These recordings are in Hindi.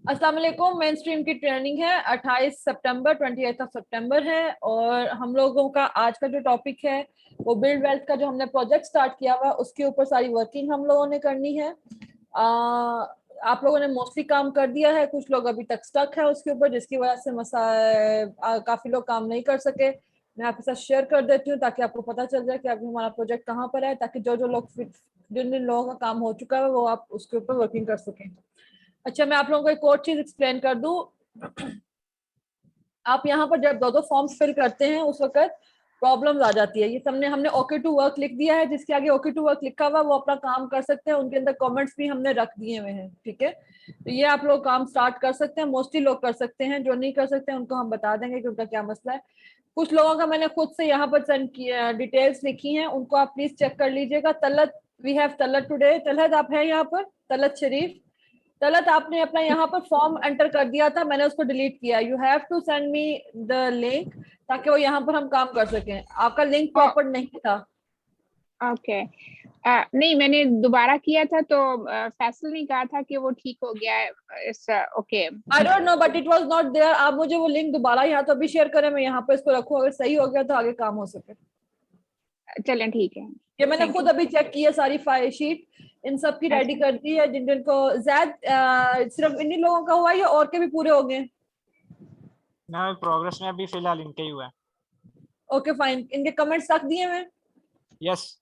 अस्सलाम वालेकुम। मेन स्ट्रीम की ट्रेनिंग है 28 सितंबर 28 सितंबर है और हम लोगों का आज का जो टॉपिक है वो बिल्ड वेल्थ का जो हमने प्रोजेक्ट स्टार्ट किया हुआ उसके ऊपर सारी वर्किंग हम लोगों ने करनी है। आप लोगों ने मोस्टली काम कर दिया है, कुछ लोग अभी तक स्टक है उसके ऊपर जिसकी वजह से काफी लोग काम नहीं कर सके। मैं आपके साथ शेयर कर देती हूँ ताकि आपको पता चल जाए कि अभी हमारा प्रोजेक्ट कहाँ पर है, ताकि जो जो लोग जिन जिन लोगों का काम हो चुका है वो आप उसके ऊपर वर्किंग कर सकें। अच्छा, मैं आप लोगों को एक और चीज एक्सप्लेन कर दूं। आप यहाँ पर जब दो दो फॉर्म्स फिल करते हैं उस वक्त प्रॉब्लम्स आ जाती है। ये सबने हमने ओके टू वर्क लिख दिया है, जिसके आगे ओके टू वर्क लिखा हुआ वो अपना काम कर सकते हैं, उनके अंदर कमेंट्स भी हमने रख दिए हुए हैं। ठीक है, तो ये आप लोग काम स्टार्ट कर सकते हैं, मोस्टली लोग कर सकते हैं, जो नहीं कर सकते हैं उनको हम बता देंगे कि उनका क्या मसला है। कुछ लोगों का मैंने खुद से यहाँ पर सेंड किया, डिटेल्स लिखी हैं, उनको आप प्लीज चेक कर लीजिएगा। Talat, we have Talat today. Talat आप है यहाँ पर? तलत शरीफ, गलत आपने अपना यहाँ पर फॉर्म एंटर कर दिया था, मैंने उसको डिलीट किया। You have to send me the link ताकि वो यहाँ पर हम काम कर सकें। आपका लिंक प्रॉपर नहीं था। ओके नहीं, मैंने दोबारा किया था तो फैसल ने कहा था कि वो ठीक हो गया है। Okay, I don't know but it was not there. आप मुझे वो लिंक दोबारा यहाँ तो अभी शेयर करें, मैं यहाँ पर इसको रखूँ, अगर सही हो गया तो आगे काम हो सके। चलें ठीक है। ये मैंने खुद अभी चेक की है, सारी फाइल शीट इन सब की रेडी कर दी है। जिन जिन को जैद सिर्फ इन्हीं लोगों का हुआ है या और के भी पूरे हो गए? ना, प्रोग्रेस में अभी फिलहाल इनके ही हुआ है। ओके फाइन, इनके कमेंट्स रख दिए मैं। यस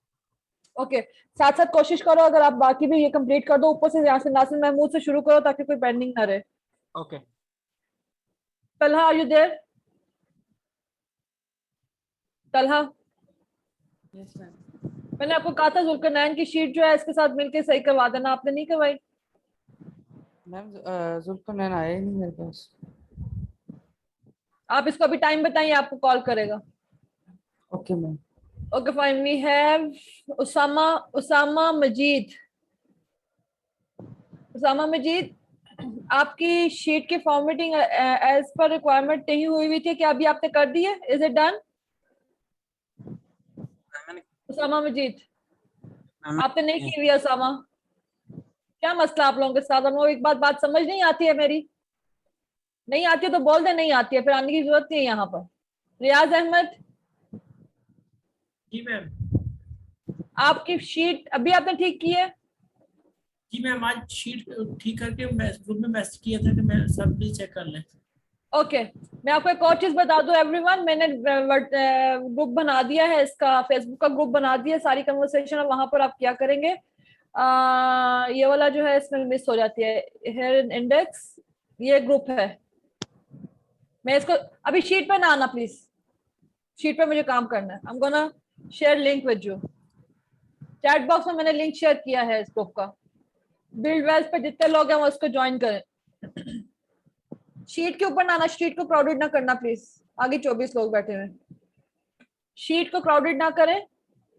ओके, साथ साथ कोशिश करो अगर आप बाकी भी ये कंप्लीट कर दो, ऊपर से यहाँ से नासिर महमूद से शुरू करो ताकि कोई पेंडिंग ना रहे। Okay. Talha, are you there? Talha, yes ma'am. मैंने आपको कहा था जुल्करनैन की शीट जो है इसके साथ मिलके सही करवा देना, आपने नहीं करवाई। मैम जुल्करनैन आया ही नहीं मेरे पास। आप इसको अभी टाइम बताइए, आपको कॉल करेगा। Okay ma'am. Okay fine, we have Usama Usama Majid. Usama Majid, आपकी शीट की फॉर्मेटिंग एज पर रिक्वायरमेंट नहीं हुई थी क्या? अभी आपने कर दी है? Is it done? Usama Majid, आपने नहीं की हुई? उसामा, क्या मसला आप लोगों के साथ? हम लोग एक बात समझ नहीं आती है मेरी? नहीं आती है तो बोल दे नहीं आती है, फिर आने की जरूरत नहीं है यहाँ पर। रियाज अहमद, जी मैम। आपकी शीट अभी आपने ठीक की है? जी मैम, आज शीट ठीक करके ग्रुप में मैसेज किया था कि मैं सब प्लीज चेक कर लें। ओके, मैं आपको एक और चीज बता दूं एवरीवन, मैंने ग्रुप बना दिया है, इसका फेसबुक का ग्रुप बना दिया, सारी कन्वर्सेशन वहां पर आप क्या करेंगे, ये वाला जो है इसमें मिस हो जाती है, हेयर इंडेक्स, ये ग्रुप है। मैं इसको अभी शीट पे ना आना प्लीज, शीट पे मुझे काम करना है। I am gonna share link with you. Chat box में मैंने लिंक शेयर किया है इस ग्रुप का। बिल्ड वेल्थ पे जितने लोग हैं वो उसको ज्वाइन करें। शीट के ऊपर ना आना, शीट को क्राउडेड ना करना प्लीज, आगे 24 लोग बैठे हुए। शीट को क्राउडेड ना करें,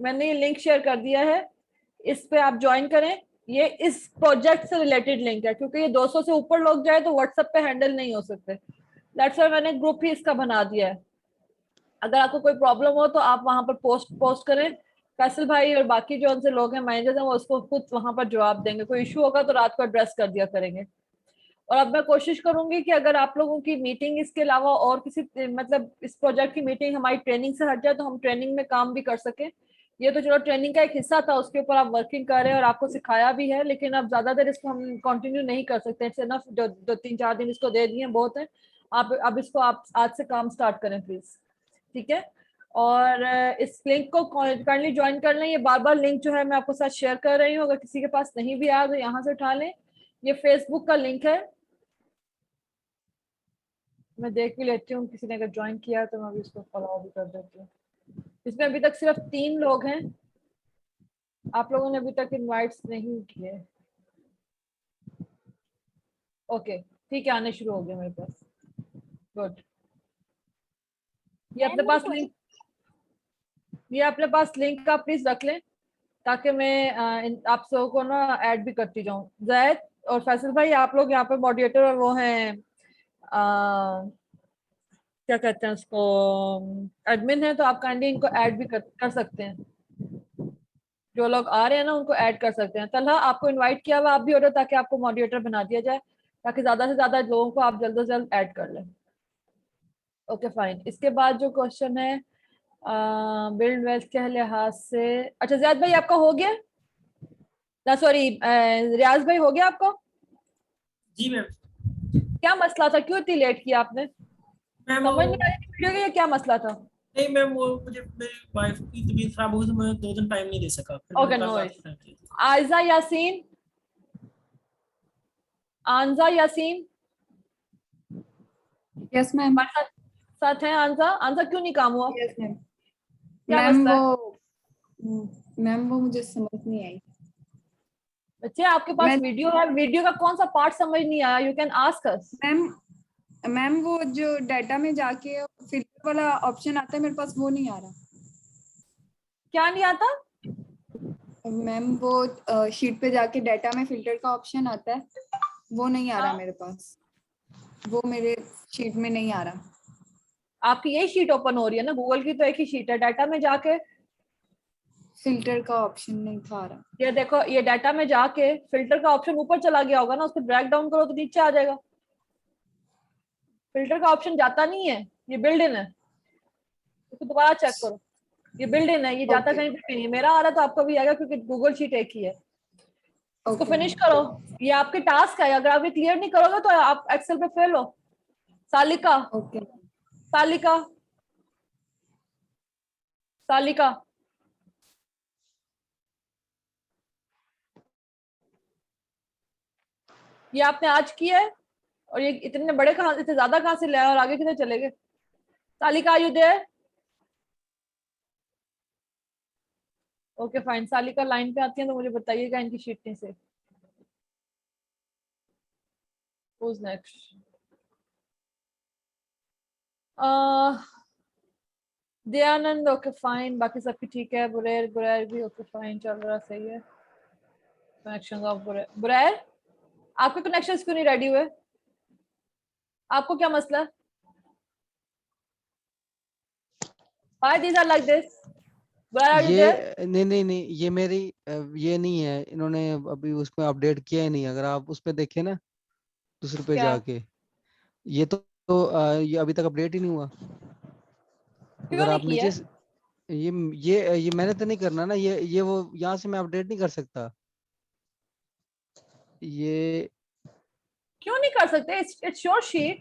मैंने ये लिंक शेयर कर दिया है, इस पे आप ज्वाइन करें। ये इस प्रोजेक्ट से रिलेटेड लिंक है, क्योंकि ये 200 से ऊपर लोग जाए तो व्हाट्सएप पे हैंडल नहीं हो सकते, दैट्स व्हाई मैंने ग्रुप ही इसका बना दिया है। अगर आपको कोई प्रॉब्लम हो तो आप वहां पर पोस्ट करें, फैसल भाई और बाकी जो उनसे लोग हैं मैनेजर्स हैं वो उसको खुद वहां पर जवाब देंगे। कोई इशू होगा तो रात को एड्रेस कर दिया करेंगे। और अब मैं कोशिश करूंगी कि अगर आप लोगों की मीटिंग इसके अलावा और किसी मतलब इस प्रोजेक्ट की मीटिंग हमारी ट्रेनिंग से हट जाए तो हम ट्रेनिंग में काम भी कर सकें। ये तो चलो ट्रेनिंग का एक हिस्सा था, उसके ऊपर आप वर्किंग कर रहे हैं और आपको सिखाया भी है, लेकिन अब ज्यादा देर इसको हम कंटिन्यू नहीं कर सकते। इट्स इनफ, दो 3-4 दिन इसको दे दिए बहुत है। आप अब इसको आप आज से काम स्टार्ट करें प्लीज, ठीक है? और इस लिंक को काइंडली ज्वाइन कर लें। ये बार बार लिंक जो है मैं आपको साथ शेयर कर रही हूँ, अगर किसी के पास नहीं भी आया तो यहाँ से उठा लें। ये फेसबुक का लिंक है, मैं देख भी लेती हूँ किसी ने अगर ज्वाइन किया है तो मैं अभी इसको फॉलो भी कर देती हूँ। इसमें अभी तक सिर्फ 3 लोग हैं, आप लोगों ने अभी तक इनवाइट्स नहीं किए। ओके ठीक है, आने शुरू हो गए मेरे पास। गुड, ये अपने पास लिंक, ये अपने पास लिंक आप प्लीज रख लें ताकि मैं आप सबको को ना ऐड भी करती जाऊँ। जैद और फैसल भाई, आप लोग यहाँ पे मॉडरेटर और वो हैं क्या कहते हैं उसको, एडमिन है, तो आप काइंडली इनको ऐड भी कर सकते हैं। जो लोग आ रहे हैं ना उनको ऐड कर सकते हैं। तलहा, आपको इनवाइट किया हुआ आप भी ऑर्डर ताकि आपको मॉडरेटर बना दिया जाए ताकि ज्यादा से ज्यादा लोगों को आप जल्द से जल्द ऐड कर लें। Okay fine. इसके बाद जो क्वेश्चन है बिल्ड वेल्थ के लिहाज से, अच्छा ज़ियाद भाई आपका हो गया ना, सॉरी रियाज भाई हो गया आपका? जी मैम। क्या मसला था, क्यों इतनी लेट किया आपने? मैम समझ नहीं आ रही वीडियो की, क्या मसला था? नहीं मैम, वो मुझे मेरी वाइफ की तबीयत खराब हो गई तो मैं 2 दिन टाइम नहीं दे सका। फिर ओके मैंने नो कल वरीज। रात को time दिया। Aiza Yasin, आंजा Yasin yes ma'am. हमारे साथ हैं। आंजा, आंजा क्यों नहीं काम हुआ? Yes ma'am. क्या मैम मसला है? वो मुझे समझ नहीं आई। बच्चे आपके पास मैं- वीडियो है, वीडियो का कौन सा पार्ट समझ नहीं आया? You can ask us. Ma'am वो जो डाटा में जाके फिल्टर वाला ऑप्शन आता है मेरे पास, वो नहीं आ रहा। क्या नहीं आता? मैम वो शीट पे जाके डाटा में फिल्टर का ऑप्शन आता है, वो नहीं आ रहा हाँ। मेरे पास। वो मेरे शीट में नहीं आ रहा। आपकी यही शीट ओपन हो रही है ना? गूगल की तो एक ही शीट है। डाटा में जाके फिल्टर का ऑप्शन नहीं था आ रहा। ये देखो, ये डाटा में जाके फिल्टर का ऑप्शन ऊपर चला गया होगा ना, उसको ड्रैग डाउन करो तो नीचे आ जाएगा। फिल्टर का ऑप्शन जाता नहीं है, ये बिल्ड इन है। इसको दोबारा चेक करो, ये बिल्ड इन है, ये जाता Okay. कहीं पे भी नहीं है। मेरा आ रहा तो आपका भी आएगा क्योंकि गूगल शीट एक ही है। इसको Okay. फिनिश करो, ये आपके टास्क है। अगर आप ये क्लियर नहीं करोगे तो आप एक्सेल पे फेल हो। सालिका, ओके। सालिका, सालिका, ये आपने आज किया है और ये इतने बड़े कहाँ, इतने ज्यादा कहाँ से ले आए और आगे किधर चले गए? Salika are you there? Okay fine. Salika line पे आती है तो मुझे बताइएगा इनकी शीट से। Who's next? Dayanand okay fine, बाकी सबकी ठीक है। बुरैर, बुरैर भी ओके फाइन, चल रहा सही है। कनेक्शन ऑफ बुरैर, बुरैर आपके कनेक्शंस क्यों नहीं रेडी हुए? आपको क्या मसला है? Why these are like this? Burar, are you there? ये नहीं, ये मेरी ये नहीं है, इन्होंने अभी उसमें अपडेट किया ही नहीं। अगर आप उस पे देखें ना दूसरे पे क्या? जाके, ये ये अभी तक अपडेट ही नहीं हुआ। क्यों अगर नहीं आप किया? नीचे ये मैंने तो नहीं करना ना, ये वो यहाँ से मैं अपडेट नहीं कर सकता। ये क्यों नहीं कर सकते? It's your sheet.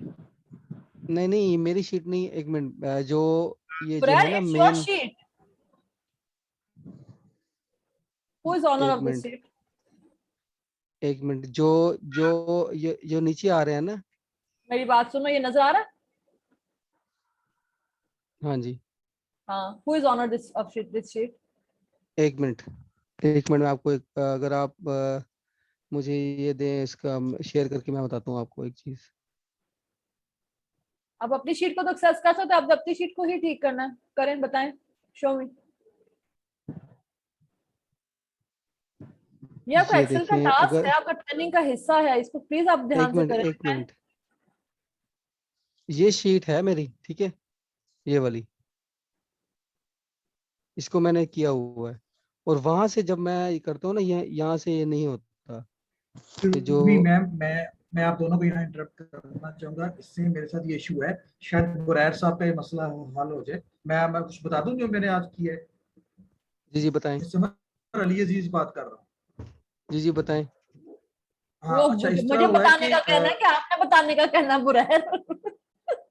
नहीं, ये मेरी शीट नहीं। एक मिनट, जो ये जो Burar, है ना it's your main, sheet. Who is owner एक of this मिनट, sheet? एक मिनट, जो ये जो नीचे आ रहे हैं ना, मेरी बात सुनो, ये नजर आ रहा है? हाँ जी, हाँ। Who is owner this sheet? एक मिनट, मैं आपको अगर आप मुझे ये दें, इसका शेयर करके मैं बताता हूँ आपको एक चीज। आप अपनी शीट को तो एक्सेस कर सकते हैं, आप अपनी शीट को ही ठीक करना है। करें, बताएं, शो मी। ये आपका ये एक्सेल का देखें, टास्क अगर है, आपका ट्रेनिंग का हिस्सा है, इसको प्लीज आप ध्यान से करें। एक मिनट, ये शीट है मेरी, ठीक है, ये वाली, इसको मैंने किया हुआ है। और वहां से जब मैं ये करता हूँ ना, यहाँ से ये नहीं होता। ये जो भी मैम, मैं आप दोनों को यहाँ इंटरप्ट करना चाहूंगा। इससे मेरे साथ ये इशू है, शायद बुरैर साहब का ये मसला हल हो जाए। मैं कुछ बता दूं जो मैंने आज किया है। जी बताएं। इससे मैं अली अजीज बात कर रहा हूँ। जी बताएं। हाँ, वो अच्छा, इस तरह मुझे हुआ है बताने कि का कहना है कि आपने बताने का कहना बुरा है?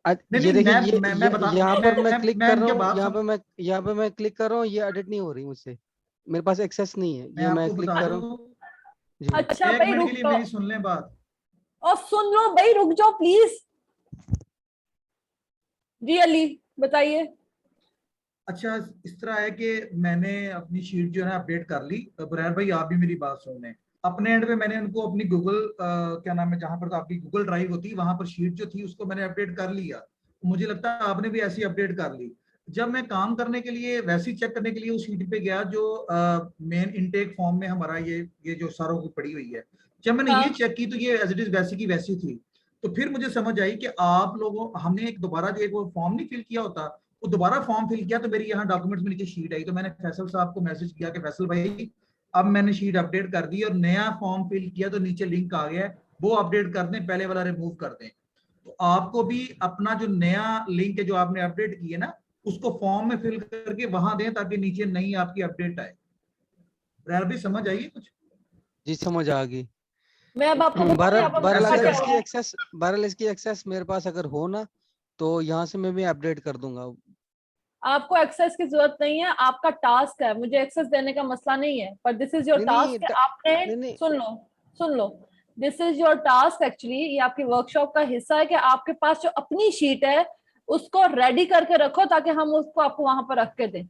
ये देखिए, मैं बता, यहाँ पर मैं क्लिक मैं कर रहा इनके हूँ, बात यहाँ पे मैं क्लिक कर रहा हूँ, ये एडिट नहीं हो रही मुझसे, मेरे पास एक्सेस नहीं है। मैं ये मैं आपको क्लिक बता कर रहा हूँ दूं। जी। अच्छा एक भाई मिनट रुक के लिए जाओ, मेरी सुन लें बात। और सुन लो भाई, रुक जाओ प्लीज। जी अली बताइए। अच्छा, इस तरह है कि मैंने अपनी शीट जो है अपडेट कर ली। बुरैर भाई, आप भी मेरी बात सुन लें। अपने एंड पे मैंने उनको अपनी गूगल क्या नाम है, जहां पर तो आपकी गूगल ड्राइव होती है, वहां पर शीट जो थी उसको मैंने अपडेट कर लिया। मुझे लगता है आपने भी ऐसी अपडेट कर ली। जब मैं काम करने के लिए, वैसे ही चेक करने के लिए उस शीट पे गया जो मेन इनटेक फॉर्म में हमारा ये जो सारों की पड़ी हुई है, जब मैंने ये चेक की तो ये एज इट इज वैसी की वैसी थी। तो फिर मुझे समझ आई कि आप लोगों, हमने एक दोबारा जो एक वो फॉर्म नहीं फिल किया होता, वो दोबारा फॉर्म फिल किया तो मेरी यहाँ डॉक्यूमेंट्स में नीचे शीट आई। तो मैंने फैसल साहब को मैसेज किया कि फैसल भाई, अब मैंने शीट अपडेट कर दी और नया फॉर्म फिल किया तो नीचे लिंक आ गया है वो अपडेट कर दें, पहले वाला रिमूव कर दें। तो आपको भी अपना जो नया लिंक है जो आपने अपडेट की है ना, उसको फॉर्म में फिल करके वहां दें ताकि नीचे नई आपकी अपडेट आए। ब्रैर भी समझ आइए कुछ? जी समझ आ गई। मैं अब आपको बताऊं बहरहाल यहाँ पर बहरहाल मसला अगर क्या इसकी होगा। एक्सेस बहरहाल इसकी एक्सेस मेरे पास अगर हो ना, तो यहाँ से मैं भी अपडेट कर दूंगा। आपको एक्सेस की जरूरत नहीं है, आपका टास्क है, मुझे एक्सेस देने का मसला नहीं है, पर दिस इज योर नहीं नहीं टास्क। आपने नहीं नहीं सुन लो, this is your task actually, ये आपकी वर्कशॉप का हिस्सा है कि आपके पास जो अपनी शीट है उसको रेडी करके रखो ताकि हम उसको आपको वहां पर रख के दें।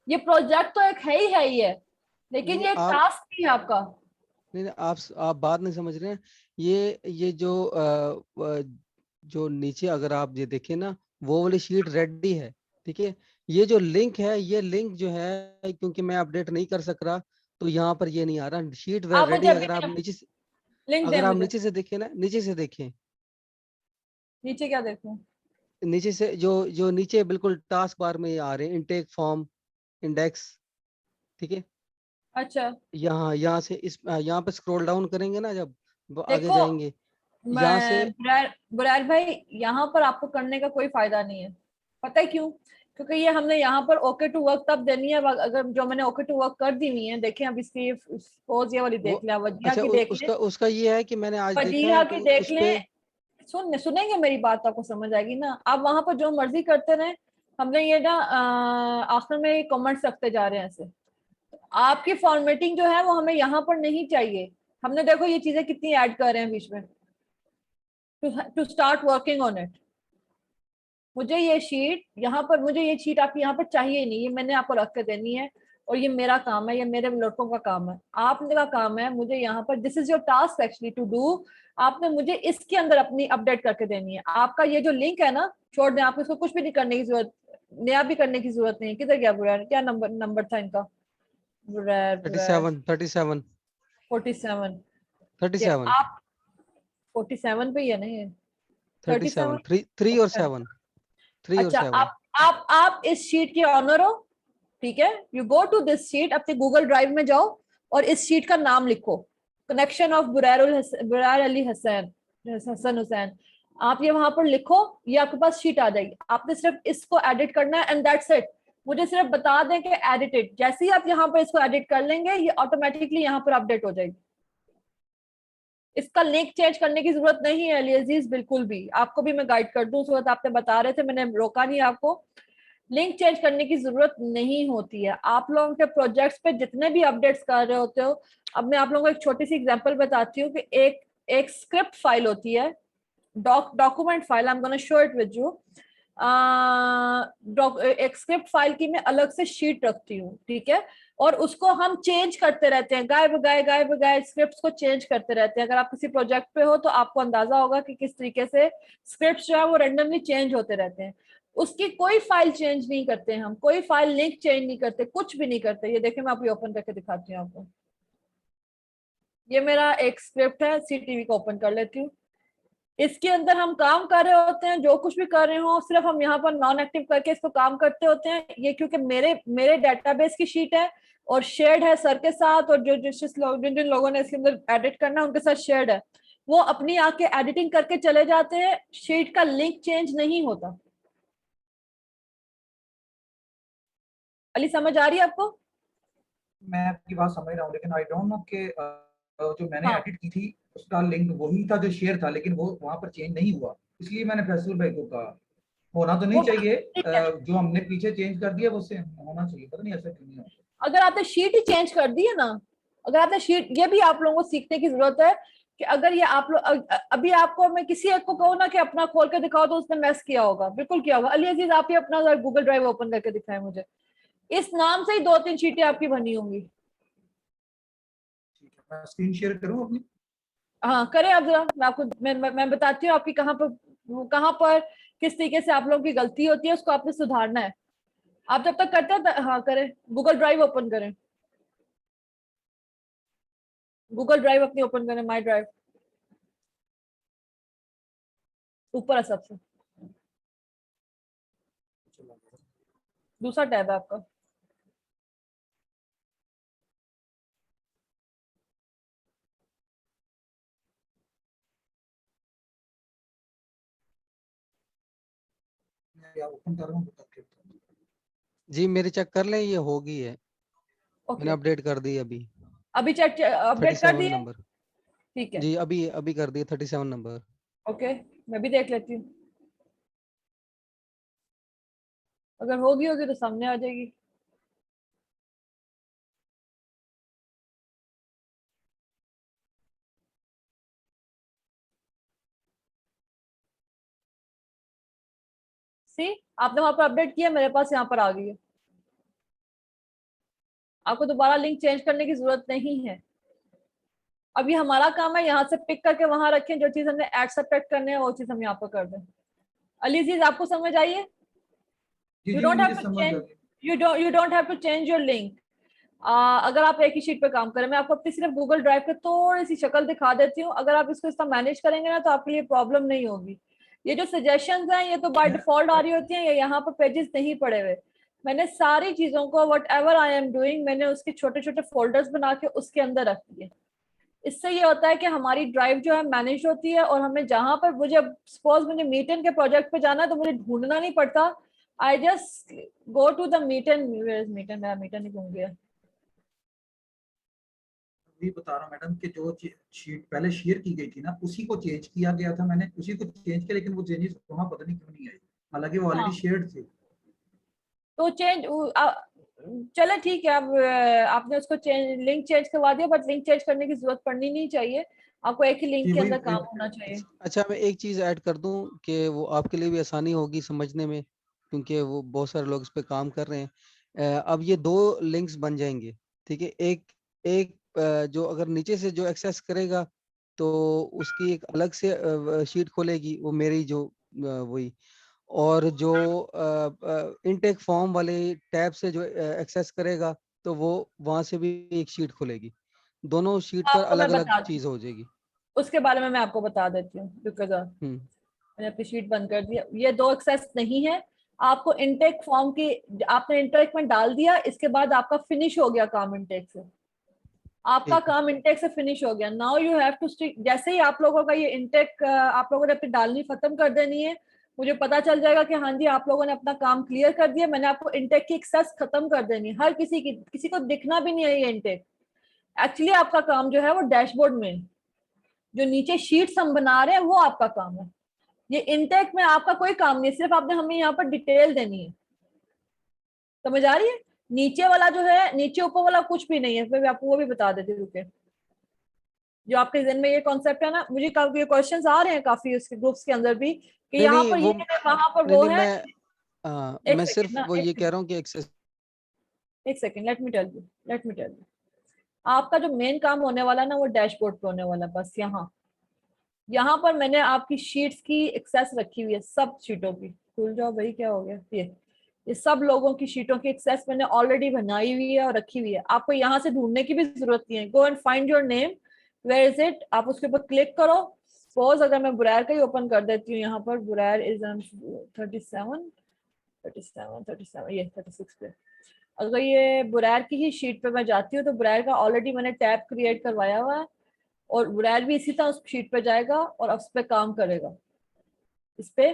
ये प्रोजेक्ट तो एक है ही है, लेकिन नहीं ये एक आप टास्क भी है आपका। नहीं आप बात नहीं समझ रहे हैं। ये जो जो नीचे अगर आप ये देखें ना, वो वाली शीट रेडी है, ठीक है। ये जो लिंक है, ये लिंक जो है क्योंकि मैं अपडेट नहीं कर सक रहा, तो यहाँ पर ये नहीं आ रहा। शीट आप मुझे रेडी, अभी लिंक दें, अगर आप मुझे नीचे से देखें ना, नीचे से देखें, नीचे क्या देखूं। नीचे से जो जो नीचे बिल्कुल टास्क बार में आ रहे हैं, इनटेक फॉर्म, इंडेक्स, ठीक है। अच्छा यहाँ से इस यहाँ पे स्क्रॉल डाउन करेंगे ना, जब आगे देखो, जाएंगे यहाँ से। मैं बुरैर भाई, यहाँ पर आपको करने का कोई फायदा नहीं है। पता है क्यों? क्योंकि ये हमने यहाँ पर ओके टू वर्क तब देनी है अगर जो मैंने ओके टू वर्क कर दी हुई है। देखें अब इसकी सपोज ये वाली वो देख लिया, वजिया अच्छा की देख ले, उसका उसका ये है कि मैंने आज देखा वजीहा है की तो देख उस ले। पे सुनेंगे मेरी बात तो आपको समझ आएगी ना। आप वहां पर जो मर्जी करते रहे, हमने ये ना आखिर में कमेंट्स रखते जा रहे हैं ऐसे। आपकी फॉर्मेटिंग जो है वो हमें यहाँ पर नहीं चाहिए। हमने देखो ये चीजें कितनी ऐड कर रहे हैं बीच में, to start working on it. मुझे ये शीट यहाँ पर, मुझे ये शीट आपकी यहाँ पर चाहिए ही नहीं, ये मैंने आपको रख के देनी है और ये मेरा काम है, ये मेरे लड़कों का काम है। आपने का काम है मुझे यहाँ पर, this is your task actually to do. आपने मुझे इसके अंदर अपनी अपडेट करके देनी है। आपका ये जो लिंक है ना, छोड़ दें, आपको इसको कुछ भी नहीं करने की जरूरत, नया भी करने की जरूरत नहीं है। किधर गया बुरैर? क्या नंबर था इनका? बुरैर 37 47। ये 37 आप 47 पे ही है ना ये? 37 37। 3 और 7, 3 और अच्छा, 7। आप इस शीट के ऑनर हो, ठीक है। You go to this sheet, अपने गूगल ड्राइव में जाओ और इस शीट का नाम लिखो, कनेक्शन ऑफ बुरैर अली हसन हुसैन। आप ये वहां पर लिखो, ये आपके पास शीट आ जाएगी। आपने सिर्फ इसको एडिट करना है एंड दैट्स इट। मुझे सिर्फ बता दें कि एडिटेड, जैसे ही आप यहाँ पर इसको एडिट कर लेंगे ये ऑटोमेटिकली यहाँ पर अपडेट हो जाएगी। इसका लिंक चेंज करने की जरूरत नहीं है अली अजीज, बिल्कुल भी। आपको भी मैं गाइड कर दूं, उस वक्त आपने बता रहे थे, मैंने रोका नहीं आपको। लिंक चेंज करने की जरूरत नहीं होती है। आप लोगों के प्रोजेक्ट्स पे जितने भी अपडेट्स कर रहे होते हो, अब मैं आप लोगों को एक छोटी सी एग्जांपल बताती हूँ कि एक स्क्रिप्ट फाइल होती है, document file, I am gonna show it with you. एक स्क्रिप्ट फाइल की मैं अलग से शीट रखती हूँ, ठीक है, और उसको हम चेंज करते रहते हैं, गाय बगाए स्क्रिप्ट्स को चेंज करते रहते हैं। अगर आप किसी प्रोजेक्ट पे हो तो आपको अंदाजा होगा कि किस तरीके से स्क्रिप्ट्स जो है वो रेंडमली चेंज होते रहते हैं। उसकी कोई फाइल चेंज नहीं करते हम, कोई फाइल लिंक चेंज नहीं करते, कुछ भी नहीं करते। ये देखिए मैं आपको ओपन करके दिखाती हूँ आपको। ये मेरा एक स्क्रिप्ट है, सीटीवी को ओपन कर लेती हूँ। इसके अंदर हम काम कर रहे होते हैं, जो कुछ भी कर रहे हो सिर्फ हम यहाँ पर नॉन एक्टिव करके इसको काम करते होते हैं। ये क्योंकि मेरे डेटाबेस की शीट है और शेयर्ड है सर के साथ, और जिन जिन लोगों ने इसके अंदर एडिट करना है उनके साथ शेयर्ड है, वो अपनी आके एडिटिंग करके चले जाते हैं। शीट का लिंक चेंज नहीं होता। अली समझ आ रही है आपको? मैं आपकी बात समझ रहा हूँ, लेकिन आई डोंट नो कि जो मैंने हाँ, एडिट की थी उसका लिंक वही था जो शेयर था, लेकिन वो वहां पर चेंज नहीं हुआ। इसलिए मैंने फैसल भाई को कहा होना तो नहीं वो चाहिए, ठीक है। जो हमने पीछे चेंज कर दिया वो उससे होना चाहिए। पता नहीं ऐसा क्यों नहीं होता। अगर आपने शीट ही चेंज कर दी है ना, अगर आपने शीट, ये भी आप लोगों को सीखने की जरूरत है कि अगर ये आप लोग अभी आपको मैं किसी एक को कहूँ ना कि अपना खोल के दिखाओ तो उसने मैस किया होगा, बिल्कुल किया होगा। अली अजीज आप ही अपना गूगल ड्राइव ओपन करके दिखाएं मुझे, इस नाम से ही 2-3 शीटें आपकी बनी होंगी। ठीक है, मैं स्क्रीन शेयर करूँ अपनी? हाँ करें आप जरा, मैं आपको मैं बताती हूँ आपकी कहाँ पर किस तरीके से आप लोगों की गलती होती है, उसको आपने सुधारना है। आप जब तक करते हैं हाँ करें, गूगल ड्राइव ओपन करें, गूगल ड्राइव अपनी ओपन करें, माई ड्राइव ऊपर है सबसे, दूसरा टैब है आपका। या ओपन कर रहा हूँ करके। जी मेरी चेक कर लें, ये होगी है, मैंने ओके, अपडेट कर दी अभी। अभी चेक अपडेट कर 37 दिए? नंबर। ठीक है, जी अभी अभी कर दिए 37 नंबर। ओके, मैं भी देख लेती हूँ, अगर होगी होगी तो सामने आ जाएगी। सी, आपने वहां पर अपडेट किया, मेरे पास यहाँ पर आ गई है। आपको दोबारा लिंक चेंज करने की जरूरत नहीं है। अभी हमारा काम है यहाँ से पिक करके वहां रखें, जो चीज हमने एड सब्ट्रैक्ट करने है वो चीज हम यहाँ पर कर दें। अली जी, आपको समझ आई है? जी You जी don't मुझे have to समझ आ change. गई। You don't have to change your link. अगर आप एक ही शीट पे काम करें, मैं आपको अपनी सिर्फ गूगल ड्राइव पे थोड़ी सी शक्ल दिखा देती हूँ। अगर आप इसको इस तरह मैनेज करेंगे ना तो आपके लिए प्रॉब्लम नहीं होगी। ये जो सजेशंस हैं ये तो बाय डिफॉल्ट आ रही होती हैं, ये यहाँ पर पेजेस नहीं पड़े हुए। मैंने सारी चीजों को what ever I am doing, मैंने उसके छोटे छोटे फोल्डर्स बना के उसके अंदर रख दिए। इससे ये होता है कि हमारी ड्राइव जो है मैनेज होती है, और हमें जहां पर मुझे सपोज मुझे मीटन के प्रोजेक्ट पे जाना है तो मुझे ढूंढना नहीं पड़ता। I just go to the meeting, meeting, मेरा मीटन ही घूम गया। वही बता रहा हूँ मैडम कि जो शीट पहले शेयर की गई थी ना उसी को चेंज किया गया था, मैंने उसी को चेंज किया, लेकिन वो चेंजेस वहाँ पता नहीं क्यों नहीं आई, हालांकि वो ऑलरेडी हाँ, शेयर्ड थे। तो चेंज, चले ठीक है। अब आपने उसको चेंज, लिंक चेंज करवा दिया, बट लिंक चेंज करने की जरूरत पड़नी नहीं चाहिए। आपको एक ही लिंक जी के वही अंदर काम होना चाहिए। अच्छा मैं एक चीज ऐड कर दूं कि वो आपके लिए भी आसानी होगी समझने में, क्योंकि वो बहुत सारे लोग इस पे काम कर रहे हैं। अब ये दो लिंक्स बन जाएंगे, ठीक है। एक एक जो अगर नीचे से जो एक्सेस करेगा तो उसकी एक अलग से शीट खोलेगी, वो मेरी जो वही, और जो इनटेक फॉर्म वाले टैब से जो एक्सेस करेगा तो वो वहां से भी एक शीट खुलेगी। दोनों शीट पर आपको मैं अलग अलग बता दूं, चीज हो जाएगी। उसके बारे में मैं आपको बता देती हूँ, बिकॉज हम्म। मैंने अपनी शीट बंद कर दिया। ये दो एक्सेस नहीं है। आपको इनटेक फॉर्म की, आपने इनटेक में डाल दिया, इसके बाद आपका फिनिश हो गया काम इनटेक से। आपका ठीक है। काम इनटेक से फिनिश हो गया। Now you have to stick, जैसे ही आप लोगों का ये इनटेक आप लोगों ने अपनी डालनी खत्म कर देनी है, मुझे पता चल जाएगा कि हाँ जी आप लोगों ने अपना काम क्लियर कर दिया। मैंने आपको इनटेक की एक्सेस खत्म कर देनी है, हर किसी की, किसी को दिखना भी नहीं है ये इनटेक। एक्चुअली आपका काम जो है वो डैशबोर्ड में जो नीचे शीट्स हम बना रहे हैं वो आपका काम है। ये इनटेक में आपका कोई काम नहीं है, सिर्फ आपने हमें यहाँ पर डिटेल देनी है। समझ आ रही है? नीचे वाला जो है, नीचे ऊपर वाला कुछ भी नहीं है। मैं आपको वो भी बता देती हूँ, रुके। जो आपके जहन में ये कॉन्सेप्ट है ना, मुझे काफी क्वेश्चंस आ रहे हैं काफी उसके ग्रुप्स के अंदर भी कि नहीं यहाँ नहीं पर वो ये है, वहां पर नहीं वो नहीं है। एक मैं सेकेंड सिर्फ ना, वो ये कह रहा हूँ कि एक्सेस। एक second, let me tell you, let me tell you. आपका जो मेन काम होने वाला है ना वो डैशबोर्ड पे होने वाला है। बस यहाँ पर मैंने आपकी शीट्स की एक्सेस रखी हुई है, सब शीटों की। खुल जाओ भाई, क्या हो गया? ये सब लोगों की शीटों की एक्सेस मैंने ऑलरेडी बनाई हुई है और रखी हुई है। आपको यहाँ से ढूंढने की भी जरूरत नहीं है। Go and find your name, where is it. आप उसके ऊपर क्लिक करो। सपोज अगर मैं बुरैर का ही ओपन कर देती हूँ, यहाँ पर बुरैर इज 37 ये 36 पे। अगर ये बुरैर की ही शीट पे मैं जाती हूँ तो बुरैर का ऑलरेडी मैंने टैब क्रिएट करवाया हुआ है, और बुरैर भी इसी तरह उस शीट पे जाएगा और उस पे काम करेगा, इस पे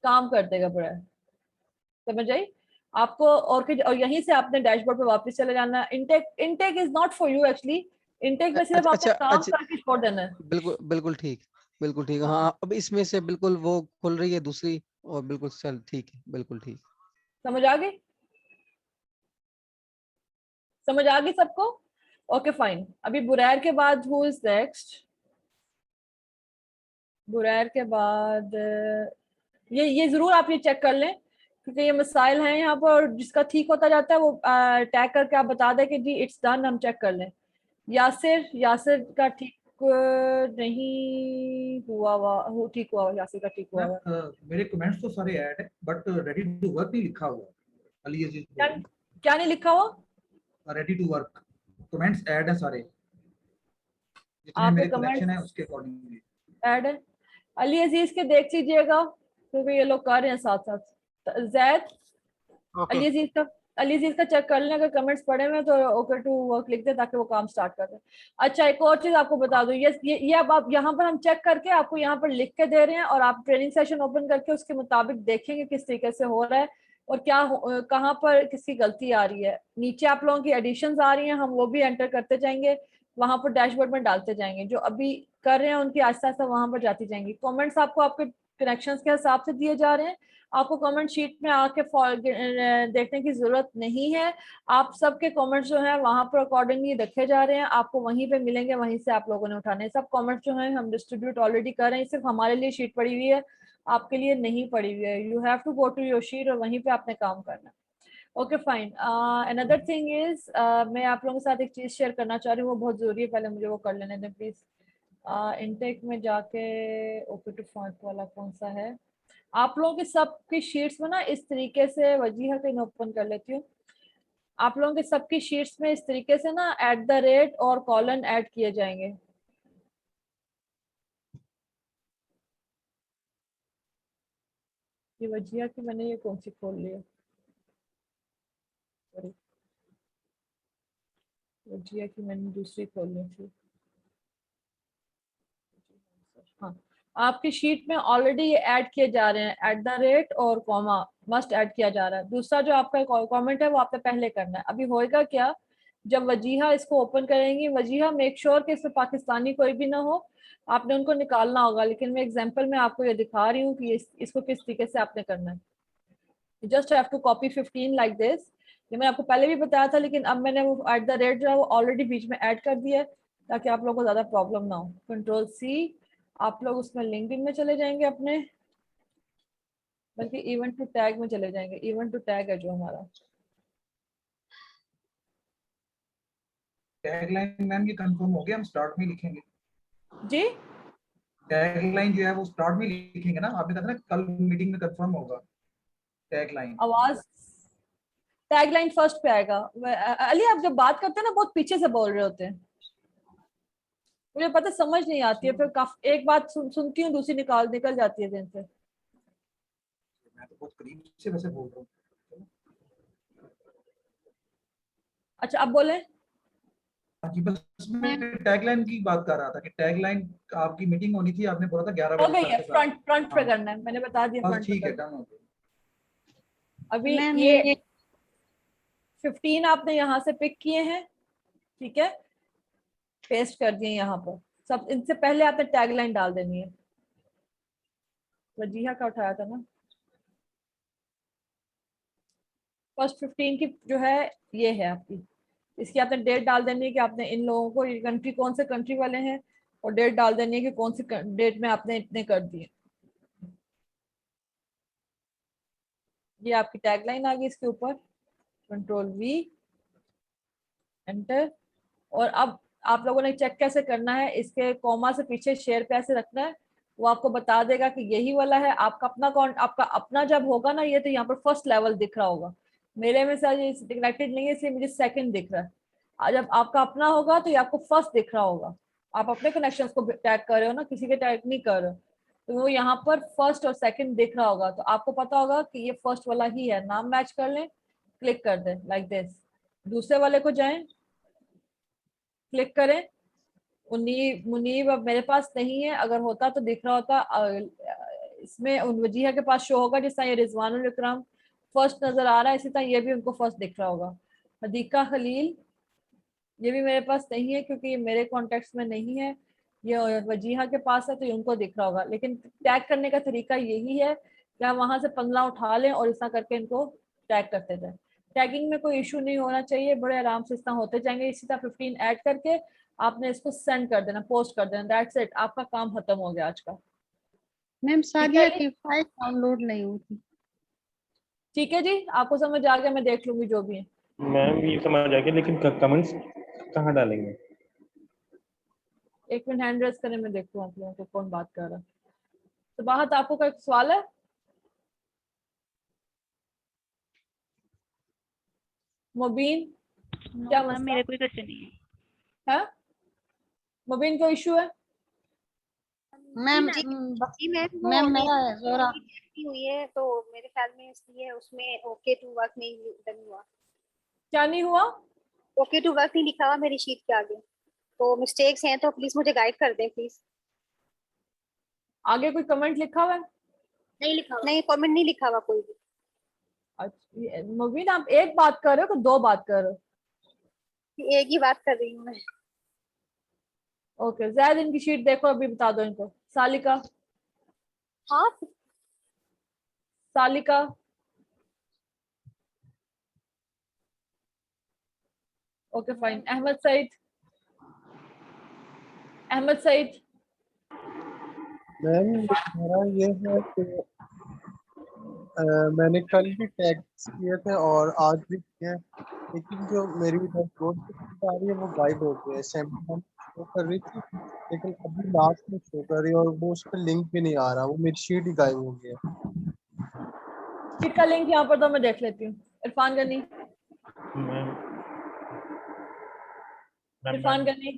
काम कर देगा बुरैर। समझ आई आपको? और यहीं से आपने डैशबोर्ड पे वापस चले जाना है। Intake is not for you actually. Intake में सिर्फ आपने अच्छा काम अच्छा, करके छोड़ देना है। बिल्कुल बिल्कुल ठीक, बिल्कुल ठीक। हाँ, हाँ अब इसमें से बिल्कुल वो खुल रही है दूसरी, और बिल्कुल चल ठीक है, बिल्कुल ठीक। समझ आ गई? समझ आ गई सबको? Okay fine. अभी बुरैर के बाद हु इज नेक्स्ट? बुरैर के बाद ये जरूर आप ये चेक कर लें, क्योंकि ये मसाइल हैं यहाँ पर, और जिसका ठीक होता जाता है वो टैग करके आप बता दें कि जी इट्स डन, हम चेक कर लें। यासिर, यासिर का ठीक नहीं हुआ हुआ, ठीक हुआ यासिर का ठीक हुआ हुआ। मेरे कमेंट्स तो सारे ऐड है बट रेडी टू वर्क नहीं लिखा हुआ। अली अजीज क्या क्या नहीं लिखा हुआ? Ready to work, comments add है सारे, जितने आपके मेरे कलेक्शन है कमेंट्स उसके अकॉर्डिंगली ऐड है? अली अजीज के देख लीजिएगा, क्योंकि ये लोग कर रहे हैं साथ साथ। जैद, ओके अली अजीज का अली का चेक कर लें, अगर कमेंट्स पड़े हुए हैं तो ओके टू वर्क लिख दे ताकि वो काम स्टार्ट कर दे। अच्छा, एक और चीज आपको बता दूं, ये अब आप यहाँ पर हम चेक करके आपको यहाँ पर लिख के दे रहे हैं और आप ट्रेनिंग सेशन ओपन करके उसके मुताबिक देखेंगे किस तरीके से हो रहा है और क्या कहाँ पर किसकी गलती आ रही है। नीचे आप लोगों की एडिशंस आ रही हैं, हम वो भी एंटर करते जाएंगे, वहां पर डैशबोर्ड में डालते जाएंगे। जो अभी कर रहे हैं उनकी आस्ता आस्ता वहां पर जाती जाएंगी। कमेंट्स आपको आपके कनेक्शंस के हिसाब से दिए जा रहे हैं, आपको कमेंट शीट में आके देखने की जरूरत नहीं है। आप सबके कमेंट्स जो है वहां पर अकॉर्डिंगली रखे जा रहे हैं, आपको वहीं पे मिलेंगे, वहीं से आप लोगों ने उठाने हैं। सब कमेंट्स जो हैं हम डिस्ट्रीब्यूट ऑलरेडी कर रहे हैं, सिर्फ हमारे लिए शीट पड़ी हुई है, आपके लिए नहीं पड़ी हुई है। You have to go to your sheet और वहीं पे आपने काम करना है। Okay fine. Another thing is, मैं आप लोगों के साथ एक चीज शेयर करना चाह रही हूँ, वो बहुत जरूरी है, पहले मुझे वो कर लेने दें प्लीज। इनटेक में जाके ओके टू फॉन्ट वाला कौन सा है, आप लोगों के सबकी शीट्स में ना इस तरीके से, वजीहा को ओपन कर लेती हूँ, आप लोगों के सबकी शीट्स में इस तरीके से ना @ और कॉलन ऐड किए जाएंगे। ये वजीहा की मैंने ये कौन सी खोल ली है, सॉरी, वजीहा की मैंने दूसरी खोल ली थी। हाँ, आपकी शीट में ऑलरेडी ये ऐड किए जा रहे हैं, @ और कॉमा मस्ट ऐड किया जा रहा है। दूसरा जो आपका कमेंट है वो आपने पहले करना है। अभी होएगा क्या, जब वजीहा इसको ओपन करेंगी, वजीहा मेक श्योर कि इसमें पाकिस्तानी कोई भी ना हो, आपने उनको निकालना होगा। लेकिन मैं एग्जांपल में आपको ये दिखा रही हूँ कि इसको किस तरीके से आपने करना है। Just have to copy 15 like this. ये मैंने आपको पहले भी बताया था, लेकिन अब मैंने वो @ जो है वो ऑलरेडी बीच में ऐड कर दिया है ताकि आप लोगों को ज्यादा प्रॉब्लम ना हो। Ctrl+C, आप लोग उसमें लिंक्डइन में चले जाएंगे अपने, बल्कि इवेंट टू टैग में चले जाएंगे। इवेंट टू टैग है जो हमारा, टैगलाइन मैम ये कंफर्म हो गया, हम स्टार्ट में लिखेंगे। जी टैगलाइन जो है वो स्टार्ट में लिखेंगे ना, आपने कहा था ना कल मीटिंग में कंफर्म होगा टैगलाइन। आवाज, टैगलाइन फर्स्ट पे आएगा। अली आप जब बात करते हैं ना बहुत पीछे से बोल रहे होते हैं, मुझे पता समझ नहीं आती है, फिर काफी एक बात सुनती हूँ दूसरी निकल जाती है दिन से। मैं तो बहुत करीब से वैसे बोल रहा हूँ। अच्छा अब बोले। जी बस मैं टैगलाइन की बात कर रहा था कि टैगलाइन आपकी मीटिंग होनी थी, आपने बोला था 11 हो बजे गई है, फ्रंट पे हाँ। करना है, मैंने बता दिया बस फ्रंट पे ठीक है, करना डन हो गया। है। अभी ये 15 आपने यहाँ से पिक किए हैं, ठीक है, पेस्ट कर दिए यहाँ पर सब। इनसे पहले आपने टैगलाइन डाल देनी है। वजीहा का उठाया था ना, फर्स्ट 15 की जो है ये है आपकी, इसकी आपने डेट डाल देनी है कि आपने इन लोगों को, ये कंट्री कौन से कंट्री वाले हैं, और डेट डाल देनी है कि कौन सी डेट में आपने इतने कर दिए। ये आपकी टैगलाइन आ गई इसके ऊपर। Ctrl+V, enter. और अब आप लोगों ने चेक कैसे करना है, इसके कॉमा से पीछे शेयर पे ऐसे रखना है, वो आपको बता देगा कि यही वाला है आपका अपना अकाउंट। आपका अपना जब होगा ना ये, तो यहाँ पर फर्स्ट लेवल दिख रहा होगा। मेरे में सर ये कनेक्टेड नहीं है इसलिए मुझे सेकंड दिख रहा है। जब आपका अपना होगा तो ये आपको फर्स्ट दिख रहा होगा। आप अपने कनेक्शंस को टैग कर रहे हो ना, किसी के टैग नहीं कर रहे हो, तो वो यहाँ पर फर्स्ट और सेकंड दिख रहा होगा, तो आपको पता होगा कि ये फर्स्ट वाला ही है। नाम मैच कर लें, क्लिक कर दें लाइक दिस। दूसरे वाले को जाएं, क्लिक करें। मुनीब अब मेरे पास नहीं है, अगर होता तो दिख रहा होता। इसमें उन वजीहा के पास शो होगा, जिस तरह ये रिजवानुल इकराम फर्स्ट नजर आ रहा है, इसी तरह ये भी उनको फर्स्ट दिख रहा होगा। हदीका खलील ये भी मेरे पास नहीं है क्योंकि ये मेरे कॉन्टेक्ट्स में नहीं है, ये वजीहा के पास है तो ये उनको दिख रहा होगा। लेकिन टैग करने का तरीका यही है कि आप वहां से 15 उठा लें और इस तरह करके इनको टैग करते जाए। टैगिंग में कोई इशू नहीं होना चाहिए, बड़े आराम से इस तरह होते जाएंगे। इसी तरह 15 ऐड करके आपने इसको सेंड कर देना, पोस्ट कर देना, दैट्स इट, आपका काम खत्म हो गया आज का। मैम सादिया की फाइल डाउनलोड नहीं होती। ठीक है जी, आपको समझ आ गया, मैं देख लूंगी जो भी है। मैम ये समझ आ गया, लेकिन कमेंट्स कहाँ डालेंगे? एक मिनट हैंड रेस करें, मैं देखती हूँ आप लोगों को कौन बात कर रहा है। तो बाहर आपको कोई सवाल है? मुबीन, क्या मसला? मेरा कोई क्वेश्चन नहीं है। मुबीन कोई इशू है? मैम मैम मेरा जोरा हुई है तो मेरे ख्याल में इसलिए उसमें ओके टू वर्क नहीं डन हुआ। क्या नहीं हुआ? ओके टू वर्क नहीं लिखा हुआ मेरी शीट के आगे, तो मिस्टेक्स हैं, तो प्लीज मुझे गाइड कर दें प्लीज। आगे कोई कमेंट लिखा हुआ है? नहीं लिखा हुआ, नहीं कमेंट नहीं लिखा हुआ कोई भी। अच्छा मुबीन, आप एक बात कर रहे हो कि दो बात कर रहे हो? एक ही बात कर रही हूँ मैं। ओके जैद, इनकी शीट देखो, अभी बता दो इनको। सालिका, हाँ Salika, okay fine. Ahmed Saeed, Ahmed Saeed. Ma'am मेरा ये है कि मैंने कल भी टैग्स किए थे और आज भी किए, लेकिन जो मेरी डैशबोर्ड पे आ रही है वो गायब हो गई है। 71 शो कर रही थी, लेकिन अभी लास्ट में शो कर रही है और वो उस पर लिंक भी नहीं आ रहा, वो मेरी शीट ही गायब हो गई है। शीट का लिंक यहाँ पर तो मैं देख लेती हूँ। इरफान गनी, इरफान गनी,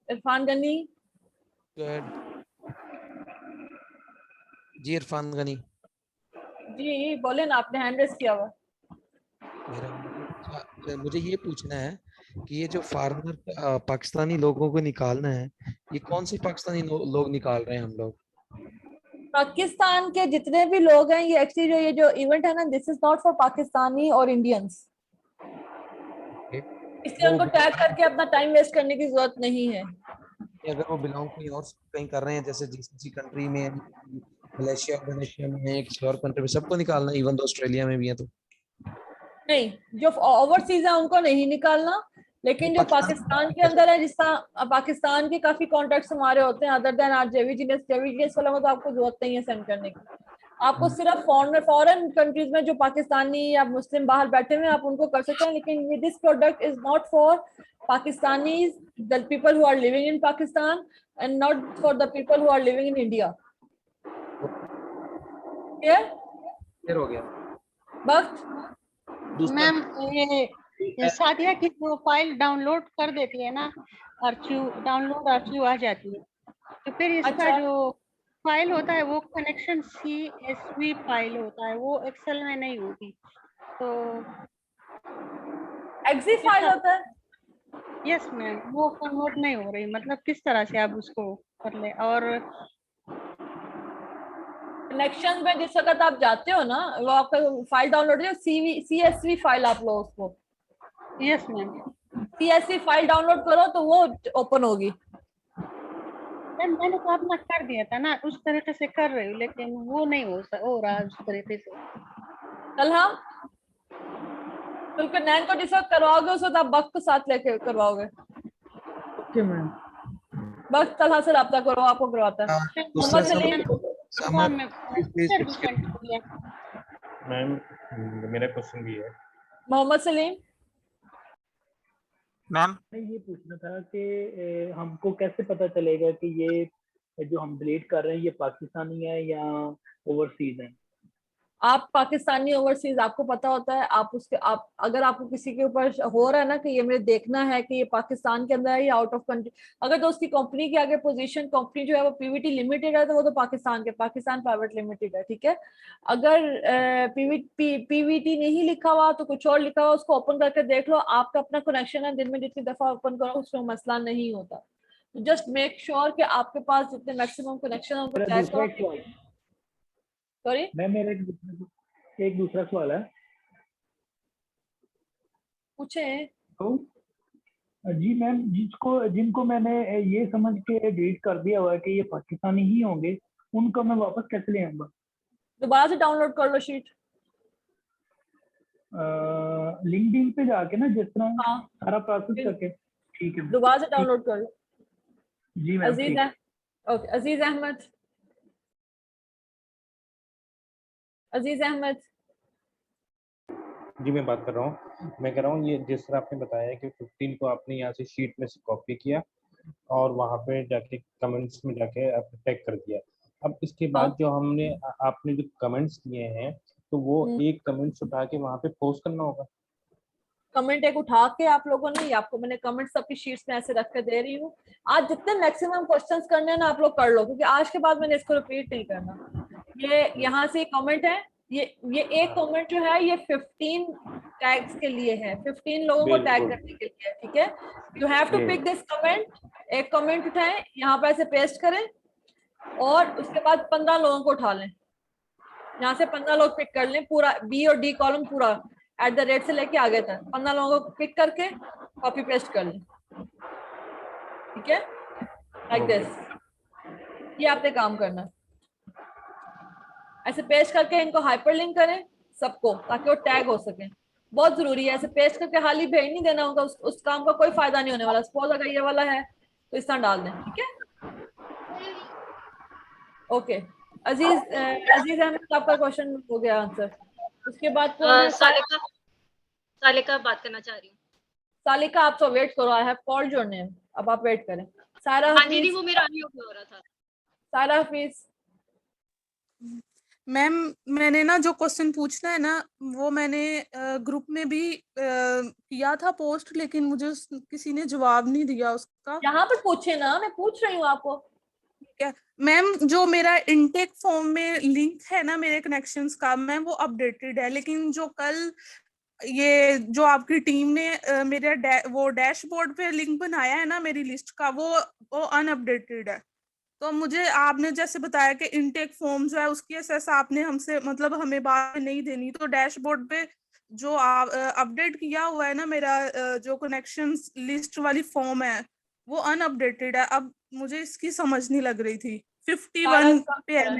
इरफान गनी। जी इरफान गनी। जी बोले ना, आपने हैंड रेस किया हुआ। मुझे ये पूछना है कि ये जो फार्मर पाकिस्तानी लोगों को निकालना है, ये कौन से पाकिस्तानी लोग निकाल रहे हैं हम लोग? पाकिस्तान के जितने भी लोग हैं, ये एक्चुअली जो इवेंट है ना, this is not for Pakistani और इंडियंस, इसलिए उनको टैग करके अपना टाइम वेस्ट करने की जरूरत नहीं है। अगर वो बिलोंग कहीं कर रहे हैं, जैसे जीसीसी कंट्री में, मलेशिया, इंडोनेशिया में, किसी और कंट्री में, सबको निकालना, इवन तो ऑस्ट्रेलिया में भी है, तो नहीं, जो ओवरसीज है उनको नहीं निकालना, लेकिन जो पाकिस्तान के अंदर है, जिस तरह पाकिस्तान के काफी कॉन्ट्रैक्ट्स हमारे होते हैं, अदर देन आज जेवीजीएस वाला में तो आपको जरूरत नहीं है सेंड करने की। आपको सिर्फ फॉरेन कंट्रीज में जो पाकिस्तानी या मुस्लिम बाहर बैठे हुए हैं, आप उनको कर सकते हैं, लेकिन this product is not for Pakistanis, the people who are living in Pakistan and not for the people who are living in India. Clear हो गया। वक्त मैम ये सादिया की जो फाइल डाउनलोड कर देती है ना, डाउनलोड आर्चिव आ जाती है, तो फिर इसका जो फाइल होता है वो कनेक्शन CSV फाइल होता है, वो एक्सेल में नहीं होती, तो एक्सी फाइल होता है। यस मैम, वो कन्वर्ट नहीं हो रही, मतलब किस तरह से आप उसको कर ले। और कनेक्शन में जिस वक्त आप जाते हो ना, वो आपका फाइल डाउनलोड है, CSV फाइल आप लो उसको। Yes ma'am, CSV file download करो तो वो ओपन होगी। मैम मैंने तो अपना कर दिया था ना, उस तरीके से कर रही हूँ, लेकिन वो नहीं हो रहा उस तरीके से। कल हम बिल्कुल नैन को जिस वक्त करवाओगे उस वक्त आप वक्त को साथ लेके करवाओगे। Okay ma'am. वक्त तलहा से रब्ता करो, आपको करवाता है। मोहम्मद सलीम, मैम मेरा क्वेश्चन भी है। मोहम्मद सलीम। मैम ये पूछना था कि हमको कैसे पता चलेगा कि ये जो हम डिलीट कर रहे हैं ये पाकिस्तानी है या ओवरसीज है? आप पाकिस्तानी ओवरसीज आपको पता होता है, आप अगर आपको किसी के ऊपर हो रहा है ना कि ये मुझे देखना है कि ये पाकिस्तान के अंदर है या आउट ऑफ कंट्री, अगर तो उसकी कंपनी के आगे पोजीशन, कंपनी जो है वो पीवीटी लिमिटेड है, तो वो तो पाकिस्तान प्राइवेट लिमिटेड है, ठीक है। अगर पीवीटी नहीं लिखा हुआ तो कुछ और लिखा हुआ, उसको ओपन करके देख लो, आपका अपना कनेक्शन है, दिन में जितनी दफा ओपन करो उसमें मसला नहीं होता। जस्ट मेक श्योर कि आपके पास जितने मैक्सिमम कनेक्शन है उनको चेक करो। सॉरी मैम मेरा एक दूसरा सवाल है। पूछे। तो जी मैम, जिनको मैंने ये समझ के डिलीट कर दिया हुआ है कि ये पाकिस्तानी ही होंगे, उनको मैं वापस कैसे ले आऊंगा? दोबारा से डाउनलोड कर लो शीट। लिंक्डइन पे जाके ना, जिस तरह सारा प्रोसेस करके। ठीक है, दोबारा से डाउनलोड कर लो। जी मैम। अजीज है, ओके। अजीज अहमद, अजीज अहमद। जी मैं बात कर रहा हूँ। मैं कह रहा हूँ, ये जिस तरह आपने बताया कि 15 को आपने यहाँ से शीट में से कॉपी किया और वहाँ पे जाके कमेंट्स में जाके टैग कर दिया। अब इसके बाद जो आपने जो कमेंट्स किए हैं, तो वो एक कमेंट्स उठा के वहाँ पे पोस्ट करना होगा। कमेंट एक उठा के आप लोगों ने, आपको मैंने कमेंट्स सबकी शीट्स में ऐसे रख के दे रही हूँ। आज जितने मैक्सिमम क्वेश्चंस करने हैं ना आप लोग कर लो, क्योंकि आज के बाद मैंने इसको रिपीट नहीं करना। ये यहाँ से कमेंट है, ये एक कमेंट जो है ये 15 टैग्स के लिए है, 15 लोगों को टैग बिल्कुल। करने के लिए है, ठीक है। You have to pick this comment, एक कमेंट उठाएं, यहाँ पे ऐसे पेस्ट करें और उसके बाद 15 लोगों को उठा लें, यहाँ से 15 लोग पिक कर लें, पूरा बी और डी कॉलम पूरा @ से लेके आगे तक 15 लोगों को पिक करके कॉपी पेस्ट कर लें, ठीक है, लाइक दिस। ये आपने काम करना है, ऐसे पेस्ट करके इनको हाइपरलिंक करें सबको, ताकि वो टैग हो सके। बहुत जरूरी है, ऐसे पेस्ट करके हाल ही भेज नहीं देना होगा, उस काम का कोई फायदा नहीं होने वाला। सपोज अगर ये वाला है तो इस तरह डाल दें, ठीक है। ओके अजीज अहमद, आपका क्वेश्चन हो गया आंसर। उसके बाद कौन है? सालिका बात करना चाह रही हूँ। सालिका आप तो वेट करो, I have called your name, अब आप वेट करें। सारा हाँ जी, वो मेरा अनम्यूट हो रहा था। सारा हफीज। मैम मैंने ना जो क्वेश्चन पूछना है ना वो मैंने ग्रुप में भी किया था पोस्ट, लेकिन मुझे किसी ने जवाब नहीं दिया उसका। यहाँ पर पूछे ना, मैं पूछ रही हूँ आपको। क्या मैम, जो मेरा इनटेक फॉर्म में लिंक है ना मेरे कनेक्शंस का, मैम वो अपडेटेड है, लेकिन जो कल ये जो आपकी टीम ने मेरे वो डैशबोर्ड पे लिंक बनाया है ना मेरी लिस्ट का, वो अनअपडेटेड है। तो मुझे आपने जैसे बताया कि इनटेक फॉर्म जो है उसकी एसेस आपने हमसे मतलब हमें बाद में नहीं देनी, तो डैशबोर्ड पे जो अपडेट किया हुआ है ना मेरा जो कनेक्शंस लिस्ट वाली फॉर्म है वो अनअपडेटेड है। अब मुझे इसकी समझ नहीं लग रही थी। 51 पे है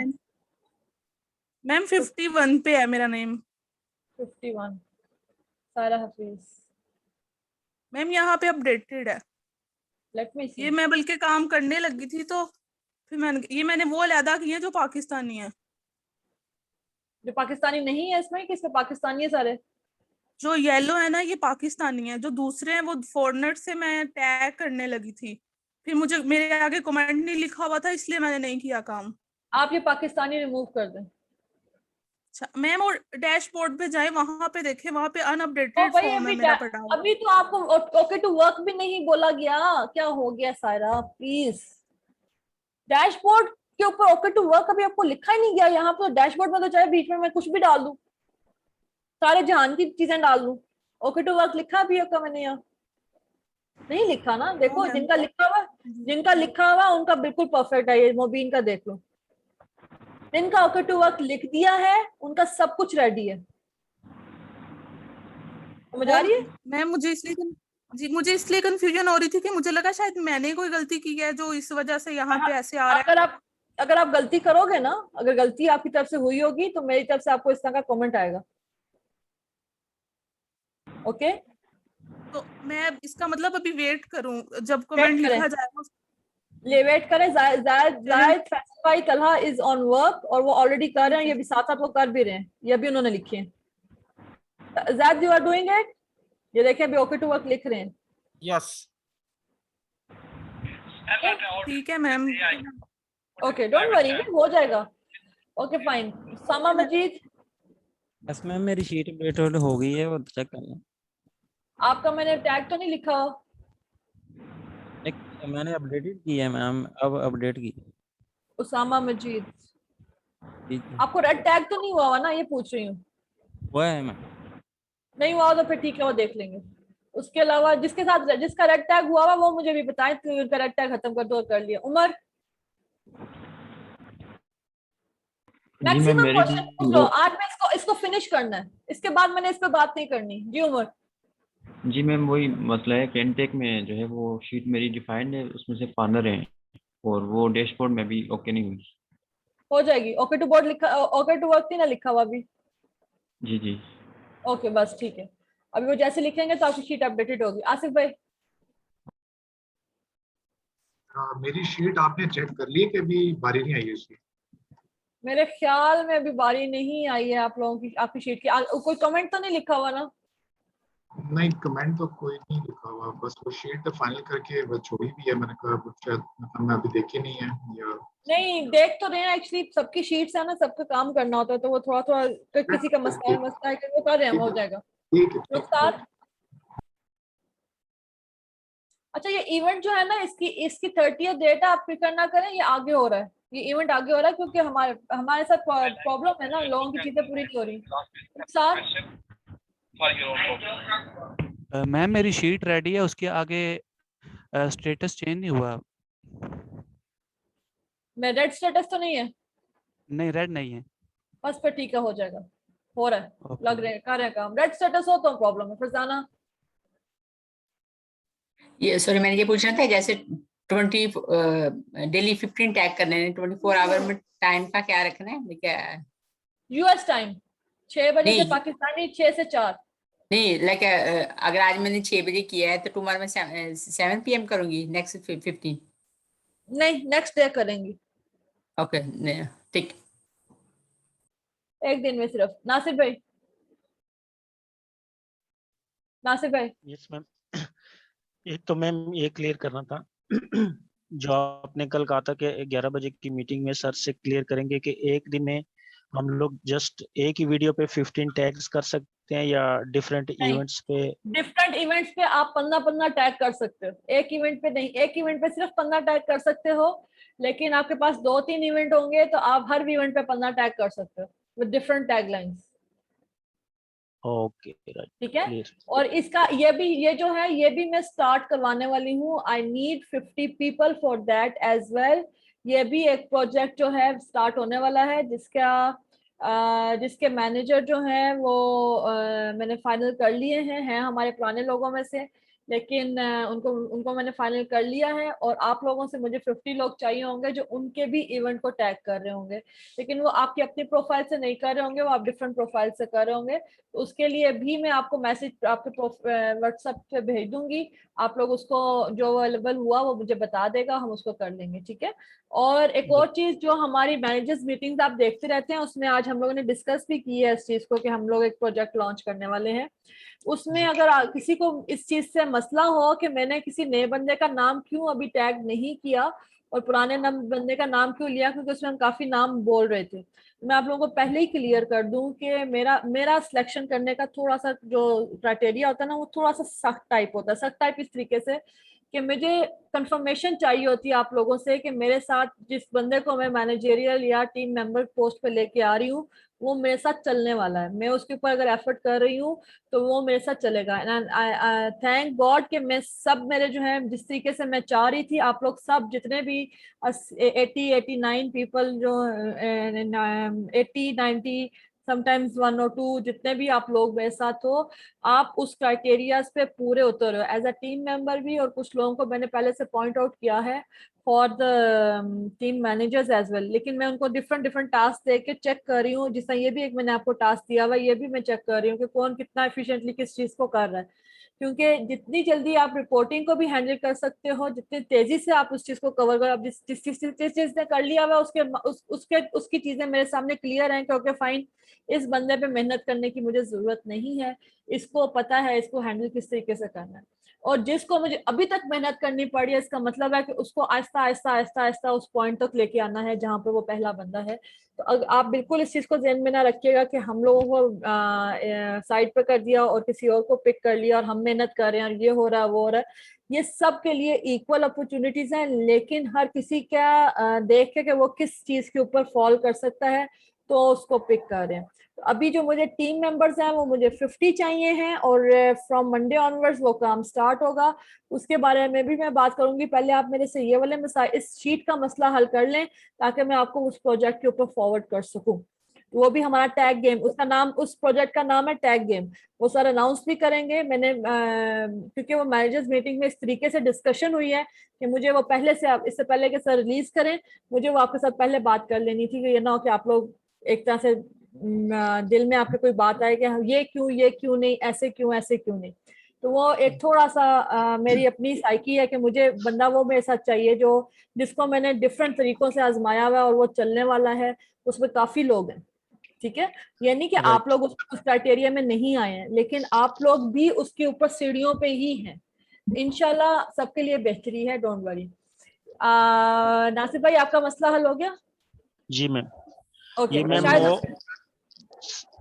मैम, 51 पे है मेरा नेम। 51 सारा हफीज मैम यहाँ पे अपडेटेड है। लेट मी सी। ये मैं बल्कि काम करने लगी थी तो फिर मैंने वो अलहदा किए जो पाकिस्तानी है। जो पाकिस्तानी नहीं है इसमें, किसमें पाकिस्तानी है सारे? जो येलो है ना ये पाकिस्तानी है, जो दूसरे हैं वो फॉरेनर से मैं टैग करने लगी थी, फिर मुझे मेरे आगे कमेंट नहीं लिखा हुआ था इसलिए मैंने नहीं किया काम। आप ये पाकिस्तानी रिमूव कर दें। अच्छा मैम, और डैशबोर्ड पे जाए वहां पे देखें, वहां पे अनअपडेटेड फॉर्म है मेरा पड़ा हुआ। अभी तो आपको ओके टू वर्क भी नहीं बोला गया, क्या हो गया सारा? प्लीज डैशबोर्ड के ऊपर ओके टू वर्क अभी आपको लिखा ही नहीं गया। यहाँ पर डैशबोर्ड में तो चाहे बीच में मैं कुछ भी डाल दूं, सारे जहान की चीजें डाल दूं, ओके टू वर्क लिखा भी होगा मैंने? यहाँ नहीं लिखा ना। देखो जिनका लिखा हुआ उनका बिल्कुल परफेक्ट है। ये मोबीन का देख लो, जिनका ओके टू वर्क लिख दिया है उनका सब कुछ रेडी है। समझ आ रही है मैम? मुझे इसलिए कंफ्यूजन हो रही थी कि मुझे लगा शायद मैंने कोई गलती की है जो इस वजह से यहाँ पे ऐसे आ रहा है। अगर आप गलती करोगे ना, अगर गलती आपकी तरफ से हुई होगी तो मेरी तरफ से आपको इस तरह का कमेंट आएगा। ओके तो मैं इसका मतलब अभी वेट करूं जब कमेंट लिखा जाएगा? ले वेट करें। जायद फैसफाई तलहा इज ऑन वर्क, और वो ऑलरेडी कर रहे हैं, ये भी साथ साथ वो कर भी रहे हैं, ये भी उन्होंने लिखे हैं। जायद यू आर डूइंग इट, ये देखिए अभी ओके टू वर्क लिख रहे हैं। यस ठीक है मैम। ओके डोंट वरी, हो जाएगा। Okay fine. सामा मजीद, बस मैम मेरी शीट अपडेट हो गई है, वो चेक करना। आपका मैंने टैग तो नहीं लिखा? मैंने अपडेटेड की है मैम, अब अपडेट की। उसामा मजीद, आपको रेड टैग तो नहीं हुआ हुआ ना? ये पूछ रही हूँ। वो है मैम। नहीं हुआ तो फिर ठीक है, वो देख लेंगे। उसके अलावा जिसका रेड टैग हुआ वो मुझे भी बताएं, तो उनका रेड टैग खत्म कर दो। कर लिया। उमर, मैक्सिमम क्वेश्चन पूछ लो आज। मैं इसको फिनिश करना है, इसके बाद मैंने इस पे बात नहीं करनी। जी उमर। जी मैम, वही मसला है कि इनटेक में जो है वो शीट मेरी डिफाइंड है, उसमें से फानर है और वो डैशबोर्ड में भी ओके नहीं हुई। हो जाएगी। ओके टू बोर्ड लिखा, ओके टू वर्क नहीं ना लिखा हुआ अभी? जी जी ओके बस ठीक है। अभी वो जैसे लिखेंगे तो आपकी शीट अपडेटेड होगी। आसिफ भाई। मेरी शीट आपने चेक कर ली कि अभी बारी नहीं आई है उसकी? मेरे ख्याल में अभी बारी नहीं आई है आप लोगों की, आपकी शीट की। कोई कमेंट तो नहीं लिखा हुआ ना? नहीं, कमेंट तो कोई नहीं लिखा हुआ, बस वो शीट फाइनल करके वो छोड़ी भी है। मैंने कहा शायद मैं अभी देखी नहीं है या नहीं देख तो रहे हैं। एक्चुअली सबकी शीट्स है ना, सबका काम करना होता है, तो वो थोड़ा थोड़ा किसी का मसला है कि वो कर रहे हैं, हो जाएगा। रुखसार, अच्छा ये इवेंट जो है ना इसकी 30th डेट है, आप फिक्र ना करें, ये आगे हो रहा है। ये इवेंट आगे हो रहा है क्योंकि हमारे साथ प्रॉब्लम है ना, लोगों की चीजें पूरी नहीं हो रही। मैम मेरी शीट रेडी है, उसके आगे स्टेटस चेंज नहीं हुआ। मैं रेड स्टेटस तो नहीं है? नहीं रेड नहीं है। बस फिर ठीक है, हो जाएगा, हो रहा है, लग रहे कर रहे हैं काम। रेड स्टेटस हो तो प्रॉब्लम है। फरजाना ये सॉरी, मैंने ये पूछना था, जैसे 20 डेली 15 टैग करने हैं, 24 आवर में टाइम का क्या रखना है? क्या यूएस टाइम 6 बजे से, नहीं पाकिस्तानी 6 से 4। नहीं, लाइक अगर आज मैंने 6 बजे किया है तो टुमारो मैं 7 PM करूंगी नेक्स्ट 15। नहीं, नेक्स्ट डे करेंगी। ओके ठीक, एक दिन में सिर्फ। नासिर भाई, नासिर भाई। यस मैम, एक तो मैम ये क्लियर करना था जो आपने कल कहा था कि 11 बजे की मीटिंग में सर से क्लियर करेंगे कि एक दिन में हम लोग जस्ट एक ही वीडियो पे 15 टैग्स कर सकते हैं या डिफरेंट इवेंट्स पे? डिफरेंट इवेंट्स पे आप 15 टैग कर सकते हो, एक इवेंट पे नहीं। एक इवेंट पे सिर्फ 15 टैग कर सकते हो, लेकिन आपके पास 2-3 इवेंट होंगे तो आप हर इवेंट पे 15 टैग कर सकते हो विद डिफरेंट टैगलाइंस। ओके ठीक है। और इसका ये जो है ये भी मैं स्टार्ट करवाने वाली हूँ। I need 50 people for that as well. ये भी एक प्रोजेक्ट जो है स्टार्ट होने वाला है, जिसके मैनेजर जो हैं वो मैंने फाइनल कर लिए हैं हमारे पुराने लोगों में से, लेकिन उनको मैंने फाइनल कर लिया है। और आप लोगों से मुझे 50 लोग चाहिए होंगे जो उनके भी इवेंट को टैग कर रहे होंगे, लेकिन वो आपकी अपनी प्रोफाइल से नहीं कर रहे होंगे, वो आप डिफरेंट प्रोफाइल से कर रहे होंगे। तो उसके लिए भी मैं आपको मैसेज आपके व्हाट्सएप पे भेज दूंगी, आप लोग उसको जो अवेलेबल हुआ वो मुझे बता देगा, हम उसको कर लेंगे। ठीक है। और एक और चीज, जो हमारी मैनेजर्स मीटिंग्स आप देखते रहते हैं, उसमें आज हम लोगों ने डिस्कस भी की है इस चीज को कि हम लोग एक प्रोजेक्ट लॉन्च करने वाले हैं। उसमें अगर किसी को इस चीज से मसला हो कि मैंने किसी नए बंदे का नाम क्यों अभी टैग नहीं किया और पुराने बंदे का नाम क्यों लिया, क्योंकि उसमें हम काफी नाम बोल रहे थे, मैं आप लोगों को पहले ही क्लियर कर दूं कि मेरा सिलेक्शन करने का थोड़ा सा जो क्राइटेरिया होता है ना, वो थोड़ा सा सख्त टाइप होता है। सख्त टाइप इस तरीके से कि मुझे कंफर्मेशन चाहिए होती है आप लोगों से कि मेरे साथ जिस बंदे को मैं मैनेजरियल या टीम मेंबर पोस्ट पे लेके आ रही हूँ वो मेरे साथ चलने वाला है। मैं उसके ऊपर अगर एफर्ट कर रही हूँ तो वो मेरे साथ चलेगा। एंड आई थैंक गॉड कि मैं सब मेरे जो है जिस तरीके से मैं चाह रही थी, आप लोग सब जितने भी 89 पीपल जो 80-90 समटाइम्स 1 और 2 जितने भी आप लोग मेरे साथ हो, आप उस क्राइटेरियाज पे पूरे उतर हो एज अ टीम मेंबर भी। और कुछ लोगों को मैंने पहले से पॉइंट आउट किया है for the team managers as well, लेकिन मैं उनको डिफरेंट टास्क दे के चेक कर रही हूँ। जिस ये भी एक मैंने आपको टास्क दिया हुआ, ये भी मैं चेक कर रही हूँ कि कौन कितना एफिशिएंटली किस चीज को कर रहा है, क्योंकि जितनी जल्दी आप रिपोर्टिंग को भी हैंडल कर सकते हो, जितनी तेजी से आप उस चीज को कवर करो। अब जिस चीज ने कर लिया हुआ उसकी चीजें मेरे सामने क्लियर हैं, क्योंकि फाइन इस बंदे पे मेहनत करने की मुझे जरूरत नहीं है, इसको पता है इसको हैंडल किस तरीके से करना है। और जिसको मुझे अभी तक मेहनत करनी पड़ी है, इसका मतलब है कि उसको आहिस्ता आहिस्ता आहिस्ता आहिस्ता उस पॉइंट तक लेके आना है जहाँ पे वो पहला बंदा है। तो आप बिल्कुल इस चीज को ध्यान में ना रखिएगा कि हम लोगों को साइड पे कर दिया और किसी और को पिक कर लिया और हम मेहनत कर रहे हैं और ये हो रहा है वो हो रहा है। ये सब के लिए इक्वल अपॉर्चुनिटीज हैं, लेकिन हर किसी का देख के कि वो किस चीज के ऊपर फॉल कर सकता है तो उसको पिक कर रहे हैं। तो अभी जो मुझे टीम मेंबर्स हैं वो मुझे 50 चाहिए हैं और फ्रॉम मंडे ऑनवर्ड्स वो काम स्टार्ट होगा। उसके बारे में भी मैं बात करूंगी। पहले आप मेरे से ये वाले इस शीट का मसला हल कर लें ताकि मैं आपको उस प्रोजेक्ट के ऊपर फॉरवर्ड कर सकूं। वो भी हमारा टैग गेम, उसका नाम, उस प्रोजेक्ट का नाम है टैग गेम। वो सर अनाउंस भी करेंगे। मैंने क्योंकि वो मैनेजर्स मीटिंग में इस तरीके से डिस्कशन हुई है कि मुझे वो पहले से, इससे पहले कि सर रिलीज करें, मुझे वो आपके साथ पहले बात कर लेनी थी कि ये ना हो कि आप लोग एक तरह से दिल में आपके कोई बात आए कि ये क्यों नहीं, ऐसे क्यों नहीं। तो वो एक थोड़ा सा मेरी अपनी साइकी है कि मुझे बंदा वो मेरे साथ चाहिए जो जिसको मैंने डिफरेंट तरीकों से आजमाया हुआ है और वो चलने वाला है। उसमें काफी लोग हैं, ठीक है। यानी कि आप लोग उस क्राइटेरिया में नहीं आए हैं, लेकिन आप लोग भी उसके ऊपर सीढ़ियों पे ही हैं। इंशाल्लाह सबके लिए बेहतरी है, डोंट वरी। नासिर भाई आपका मसला हल हो गया? जी मैम। ओके, ये मैम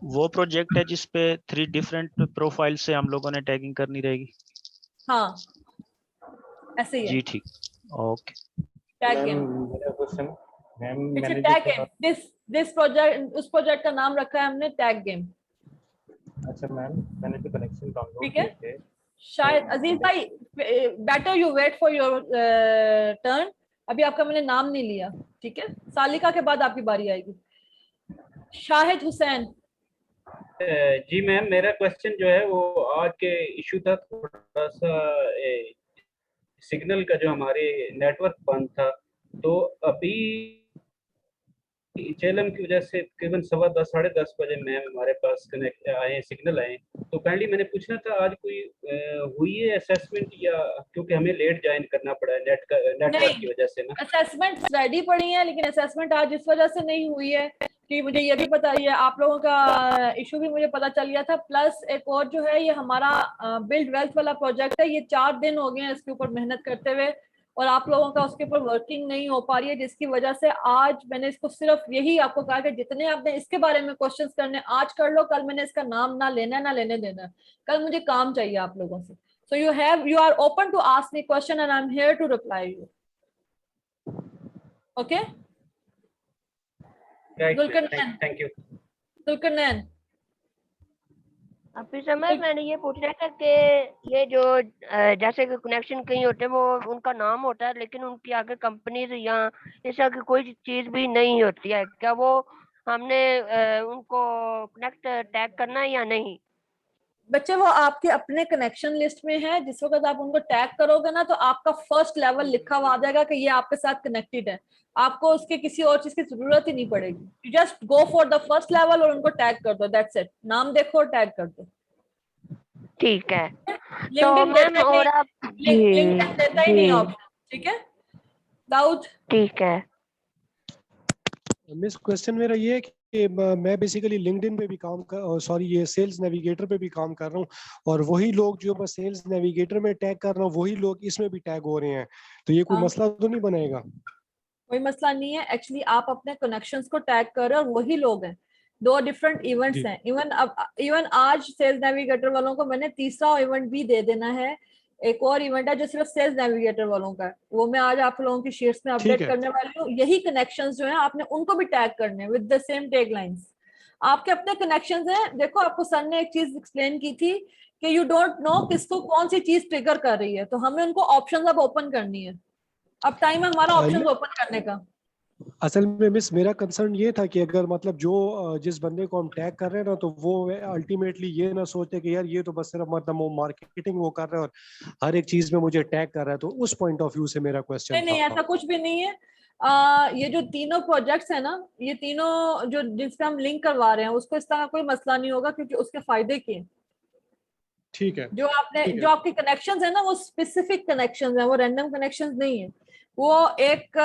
वो प्रोजेक्ट है जिसपे 3 डिफरेंट प्रोफाइल से हम लोगों ने टैगिंग करनी रहेगी। हाँ ऐसे ही है जी ठीक, ओके। Tag game. मेरा क्वेश्चन, मैम इट्स मैंने टैग जो गेम। दिस प्रोजेक्ट, उस प्रोजेक्ट का नाम रखा है हमने टैग गेम। अच्छा मैम, मैंने जो कनेक्शन डाउनलोड ठीक है, किए थे शायद अजीज भाई better you wait for your turn. अभी आपका मैंने नाम नहीं लिया, ठीक है? सालिका के बाद आपकी बारी आएगी। शाहिद हुसैन। जी मैम, मेरा क्वेश्चन जो है वो आज के इशू था, थोड़ा सा सिग्नल का जो हमारे नेटवर्क बंद था, तो अभी चेलम की वजह से तकरीबन 10:15 साढ़े 10 बजे मैम हमारे पास कनेक्ट आए, सिग्नल आए। तो काइंडली मैंने पूछना था आज कोई हुई है असेसमेंट, या क्योंकि हमें लेट ज्वाइन करना पड़ा है नेटवर्क की वजह से ना। असेसमेंट रेडी पड़ी है, लेकिन असेसमेंट आज इस वजह से नहीं हुई है कि मुझे ये भी पता, ये आप लोगों का इशू भी मुझे पता चल गया था। प्लस एक और जो है, ये हमारा बिल्ड वेल्थ वाला प्रोजेक्ट है, ये 4 दिन हो गए हैं इसके ऊपर मेहनत करते हुए, और आप लोगों का उसके ऊपर वर्किंग नहीं हो पा रही है, जिसकी वजह से आज मैंने इसको सिर्फ यही आपको कहा कि जितने आपने इसके बारे में क्वेश्चंस करने आज कर लो, कल मैंने इसका नाम ना लेना ना लेने देना, कल मुझे काम चाहिए आप लोगों से। सो you are open to ask me question and I'm here to reply you. Okay? Right, Zulkarnain. thank you. Zulkarnain. अभी समय मैंने ये पूछना था कि ये जो जैसे कि कनेक्शन कहीं होते हैं वो उनका नाम होता है, लेकिन उनकी आगे कंपनीज या इस तरह की कोई चीज भी नहीं होती है, क्या वो हमने उनको कनेक्ट टैग करना है या नहीं? बच्चे वो आपके अपने कनेक्शन लिस्ट में है, जिस वक्त आप उनको टैग करोगे ना तो आपका फर्स्ट लेवल लिखा हुआ आ जाएगा कि ये आपके साथ कनेक्टेड है, आपको उसके किसी और चीज की जरूरत ही नहीं पड़ेगी। You just go for the first level और उनको टैग कर दो, दैट्स इट। नाम देखो और टैग कर दो। ठीक है, तो मैम और आप लिंक्डइन देता ही नहीं ऑप्शन, ठीक है दाऊद? ठीक है मिस, क्वेश्चन मेरा ये है कि मैं बेसिकली लिंक्डइन पे भी काम कर, सॉरी ये सेल्स नेविगेटर पे भी काम कर रहा हूँ, और वही लोग जो मैं सेल्स नेविगेटर में टैग कर रहा हूँ वही लोग इसमें भी टैग हो रहे हैं, तो ये कोई मसला तो नहीं बनाएगा? कोई मसला नहीं है, एक्चुअली आप अपने कनेक्शंस को टैग कर रहे हो और वही लोग हैं। 2 डिफरेंट इवेंट्स हैं। इवन आज सेल्स नेविगेटर वालों को मैंने तीसरा इवेंट भी दे देना है, एक और इवेंट है जो सिर्फ सेल्स नेविगेटर वालों का है, वो मैं आज आप लोगों की शीट्स में अपडेट करने वाली हूँ। यही कनेक्शंस जो हैं आपने उनको भी टैग करने हैं with the same tag lines. आपके अपने कनेक्शंस हैं। देखो आपको सर ने एक चीज एक्सप्लेन की थी कि यू डोंट नो किसको कौन सी चीज ट्रिगर कर रही है, तो हमें उनको ऑप्शंस अब ओपन करनी है। अब टाइम है हमारा ऑप्शंस ओपन करने का। असल में मिस मेरा कंसर्न ये था कि अगर मतलब जो जिस बंदे को हम टैग कर रहे हैं ना, तो वो अल्टीमेटली ये ना सोचते कि यार ये तो बस सिर्फ मतलब वो मार्केटिंग वो कर रहा है और हर एक चीज में मुझे टैग कर रहा है, तो उस पॉइंट ऑफ व्यू से मेरा क्वेश्चन था। नहीं, ऐसा कुछ भी नहीं है। ये जो तीनों प्रोजेक्ट्स है ना, ये तीनों जो जिसपे हम लिंक करवा रहे हैं उसको इस तरह कोई मसला नहीं होगा, क्योंकि उसके फायदे के ठीक है। जो आपके कनेक्शंस है ना वो स्पेसिफिक कनेक्शंस है, वो रैंडम कनेक्शंस नहीं है। वो एक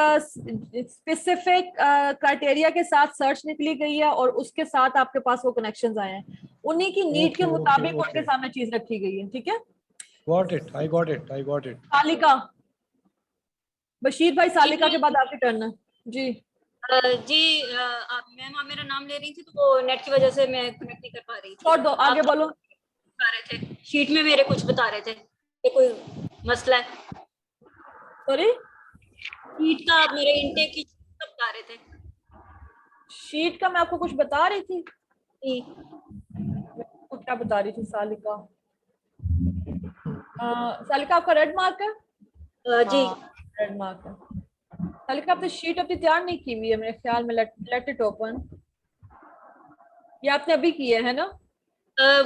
स्पेसिफिक क्राइटेरिया के साथ सर्च निकली गई है और उसके साथ आपके पास वो कनेक्शंस आए हैं, उन्हीं की नीड के मुताबिक उनके सामने चीज रखी गई है। ठीक है, got it, I got it, I got it. Salika, Bashir भाई सालिका के बाद आपकी टर्न है जी। जी मैम आप मेरा नाम ले रही थी तो वो नेट की वजह से मैं कनेक्ट नहीं कर पा रही थी। छोड़ दो, आगे बोलो। बता रहे थे शीट में मेरे कुछ बता रहे थे, ये कोई मसला है? सॉरी, शीट का मेरे इनटेक की बता रहे थे। शीट का मैं आपको कुछ बता रही थी? क्या बता रही थी सालिका? सालिका आपका रेड मार्क है? जी रेड मार्क है। सालिका आपने शीट अपनी तैयार नहीं की हुई है मेरे ख्याल में। Let it open. ये आपने अभी की है ना?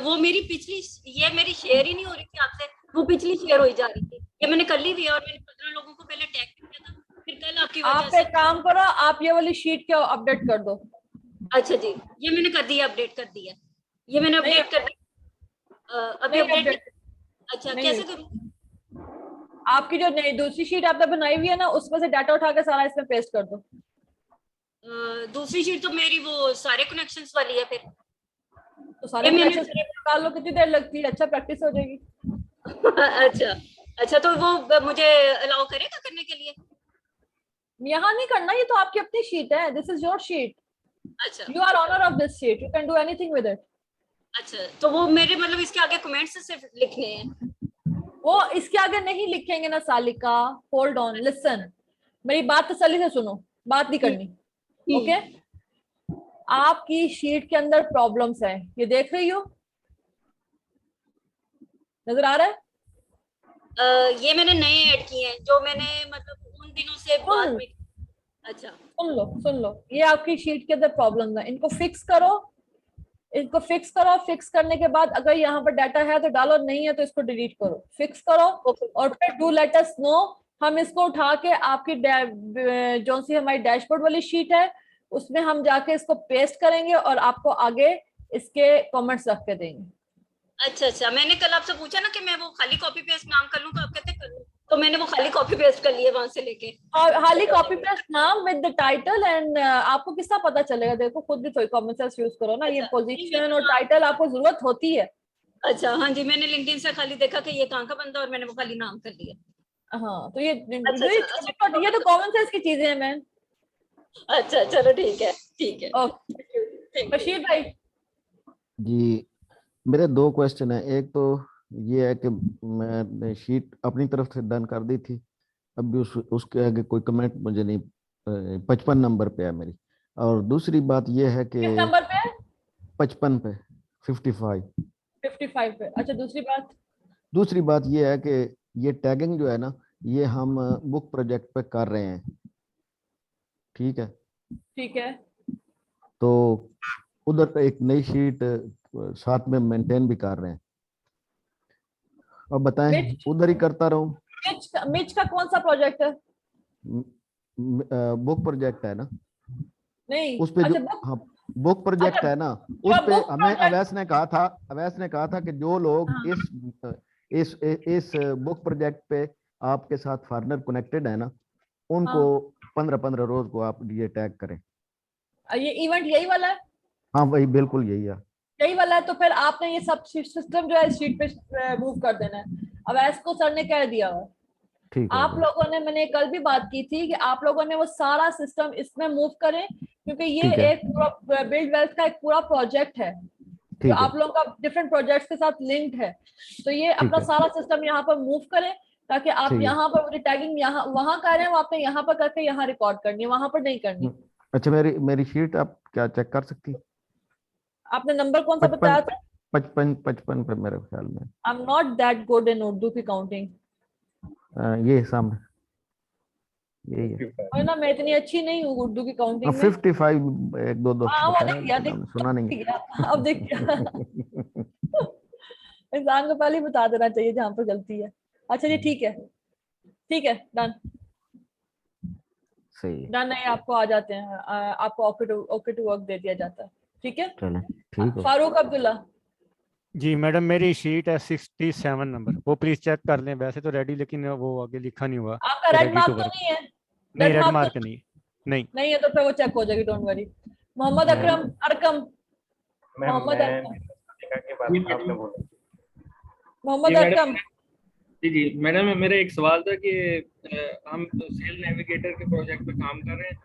वो मेरी पिछली, ये मेरी शेयर ही नहीं हो रही थी आपसे, वो पिछली शेयर हो जा रही थी। ये मैंने कर ली हुई है और मैंने 15 लोगों को पहले टैग किया था, फिर कल आपकी वजह आप एक काम करो, आप ये वाली शीट को अपडेट कर दो। अच्छा जी, ये मैंने कर दिया, अपडेट कर दिया, ये मैंने अपडेट कर दिया। अभी अपडेट। अच्छा कैसे करूं? आपकी जो दूसरी शीट आपने बनाई हुई है ना, उसमें से डाटा उठा के सारा इसमें पेस्ट कर दो। दूसरी शीट तो मेरी वो सारे कनेक्शंस वाली है, फिर तो सारे कनेक्शंस निकाल लो, कितनी देर लगती है? अच्छा प्रैक्टिस हो जाएगी। अच्छा तो वो मुझे अलाउ करेगा करने के लिए? यहाँ नहीं करना, ये तो आपकी अपनी शीट है, दिस इज योर शीट। अच्छा, you are owner of this sheet, you can do anything with it. अच्छा तो वो मेरे मतलब इसके आगे कमेंट्स सिर्फ लिखने हैं? वो इसके आगे नहीं लिखेंगे ना सालिका। होल्ड ऑन, लिसन, मेरी बात तसल्ली से सुनो। बात नहीं करनी। ओके, आपकी शीट के अंदर प्रॉब्लम्स हैं, ये देख रही हो, नजर आ रहा है? ये मैंने नए ऐड किए हैं जो मैंने मतलब उन दिनों से बाद में। अच्छा, सुन लो, ये आपकी शीट के अंदर प्रॉब्लम है, इनको फिक्स करो, इनको फिक्स करो। फिक्स करने के बाद अगर यहाँ पर डाटा है तो डालो, नहीं है तो इसको डिलीट करो। फिक्स करो और फिर डू लेट अस नो। हम इसको उठा के आपकी जो सी हमारी डैशबोर्ड वाली शीट है उसमें हम जाके इसको पेस्ट करेंगे और आपको आगे इसके कमेंट्स रख के देंगे। अच्छा, मैंने कल आपसे पूछा ना कि मैं वो खाली कॉपी पेस्ट नाम कर लूं, तो आप कहते कर लूं, तो मैंने वो खाली कॉपी पेस्ट कर लिए वहां से लेके। और खाली कॉपी पेस्ट नाम विद द टाइटल एंड आपको किस तरह पता चलेगा? देखो खुद भी थोड़ी कॉमन सेंस यूज करो ना। ये पोजीशन और टाइटल आपको जरूरत होती है। अच्छा, हाँ जी, मैंने लिंक्डइन से खाली देखा कि ये कहाँ का बंदा और मैंने वो खाली नाम कर लिया। हाँ, तो ये तो कॉमन सेंस की चीजें हैं मैन। अच्छा, चलो ठीक है। ओके, बशीर भाई जी, मेरे 2 क्वेश्चन है। एक तो ये है कि मैंने शीट अपनी तरफ से डन कर दी थी, अब भी उसके आगे कोई कमेंट मुझे नहीं 55 नंबर पे है मेरी। और दूसरी बात ये है कि किस नंबर पे? 55 पे 55 पे। अच्छा, दूसरी बात ये है कि ये टैगिंग जो है ना, ये हम बुक प्रोजेक्ट पे कर रहे हैं, ठीक है। तो उधर पे एक नई शीट साथ में मेंटेन भी कर रहे हैं। अब बताएं, उधर ही करता रहूं? मिच का कौन सा प्रोजेक्ट है? बुक प्रोजेक्ट है ना, नहीं उस पे अच्छा, जो हाँ बुक प्रोजेक्ट है ना, उस पे हमें अवैस ने कहा था कि जो लोग इस बुक प्रोजेक्ट पे आपके साथ फॉरनर कनेक्टेड है ना, उनको 15-15 रोज को आप ये टैग करें। ये इवेंट यही वाला है? हाँ वही, बिल्कुल यही है। यही वाला है, तो फिर आपने ये सब सिस्टम जो है शीट पे मूव कर देना है। अवैस को सर ने कह दिया हुआ, आप लोगों ने, मैंने कल भी बात की थी कि आप लोगों ने वो सारा सिस्टम इसमें मूव करें, क्योंकि ये एक पूरा बिल्ड वेल्थ का एक पूरा प्रोजेक्ट है जो आप लोगों का डिफरेंट प्रोजेक्ट्स के साथ लिंक्ड है। तो ये अपना सारा सिस्टम यहाँ पर मूव करें ताकि आप यहाँ पर टैगिंग यहाँ वहां कर रहे हैं, वो आपने यहाँ पर करके यहाँ रिकॉर्ड करनी है, वहां पर नहीं करनी। अच्छा, मेरी शीट आप क्या चेक कर सकती? आपने नंबर कौन सा बताया था? 55 पे मेरे ख्याल में। I am not that good in Urdu की काउंटिंग। ये सामने यही है। और ना मैं इतनी अच्छी नहीं हूँ उर्दू की काउंटिंग में। 55 1 2 2 सुना नहीं। अब देख इंसान को पहले बता देना चाहिए जहाँ पर गलती है। अच्छा जी, ठीक है, डन सही डन है। आपको आ जाते हैं, आपको ओके टू वर्क दे दिया जाता है। ठीक है, चलें, ठीक है। फारूक अब्दुल्ला जी मैडम, मेरी शीट है 67 नंबर, वो प्लीज चेक कर लें। वैसे तो रेडी, लेकिन वो आगे लिखा नहीं हुआ। आपका रेड मार्क तो नहीं है? नहीं, रेड मार्क नहीं है तो फिर वो चेक हो जाएगी, don't worry. Mohammad Arkam ji madam, मेरा एक सवाल था कि हम सेल नेविगेटर के प्रोजेक्ट पे काम कर रहे हैं,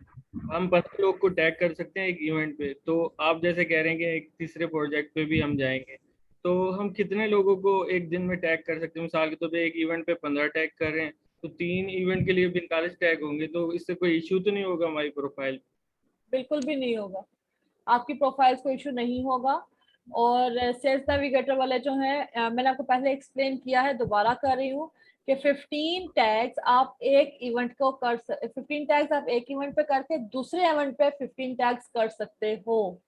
हम 15 लोग को टैग कर सकते हैं एक इवेंट पे, तो आप जैसे कह रहे हैं कि एक तीसरे प्रोजेक्ट पे भी हम जाएंगे, तो हम कितने लोगों को एक दिन में टैग कर सकते हैं? मिसाल के तौर पे एक इवेंट पे 15 टैग कर रहे हैं तो 3 इवेंट के लिए 45 टैग होंगे, तो इससे कोई इश्यू तो नहीं होगा हमारी प्रोफाइल? बिल्कुल भी नहीं होगा, आपकी प्रोफाइल को इशू नहीं होगा। और सेल्स नेविगेटर वाले जो हैं, मैंने आपको पहले एक्सप्लेन किया है, दोबारा कर रही हूँ कि 15 टैग्स आप एक इवेंट को 15 टैग्स आप एक इवेंट पे करके दूसरे इवेंट पे 15 टैग्स कर सकते हो,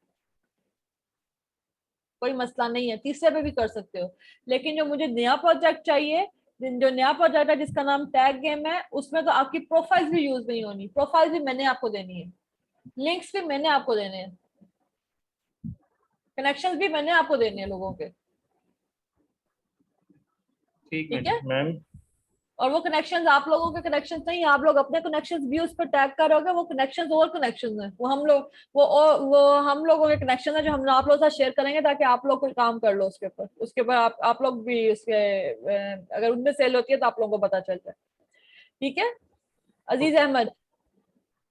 कोई मसला नहीं है। तीसरे पे भी कर सकते हो, लेकिन जो मुझे नया प्रोजेक्ट चाहिए, जो नया प्रोजेक्ट है जिसका नाम टैग गेम है, उसमें तो आपकी प्रोफाइल भी यूज नहीं होनी। प्रोफाइल भी मैंने आपको देनी है, लिंक्स भी मैंने आपको देने हैं, कनेक्शंस भी मैंने आपको देने हैं लोगों के। ठीक है मैम। और वो कनेक्शंस आप लोगों के कनेक्शंस नहीं, आप लोग अपने कनेक्शंस भी उस पर टैग करोगे। वो कनेक्शंस और कनेक्शंस हैं, वो हम लोग वो हम लोगों के कनेक्शन है जो हम आप लोगों के साथ शेयर करेंगे ताकि आप लोग कोई काम कर लो उसके ऊपर आप लोग भी उसके अगर उनमें सेल होती है तो आप लोगों को पता चल जाए। ठीक है अजीज अहमद।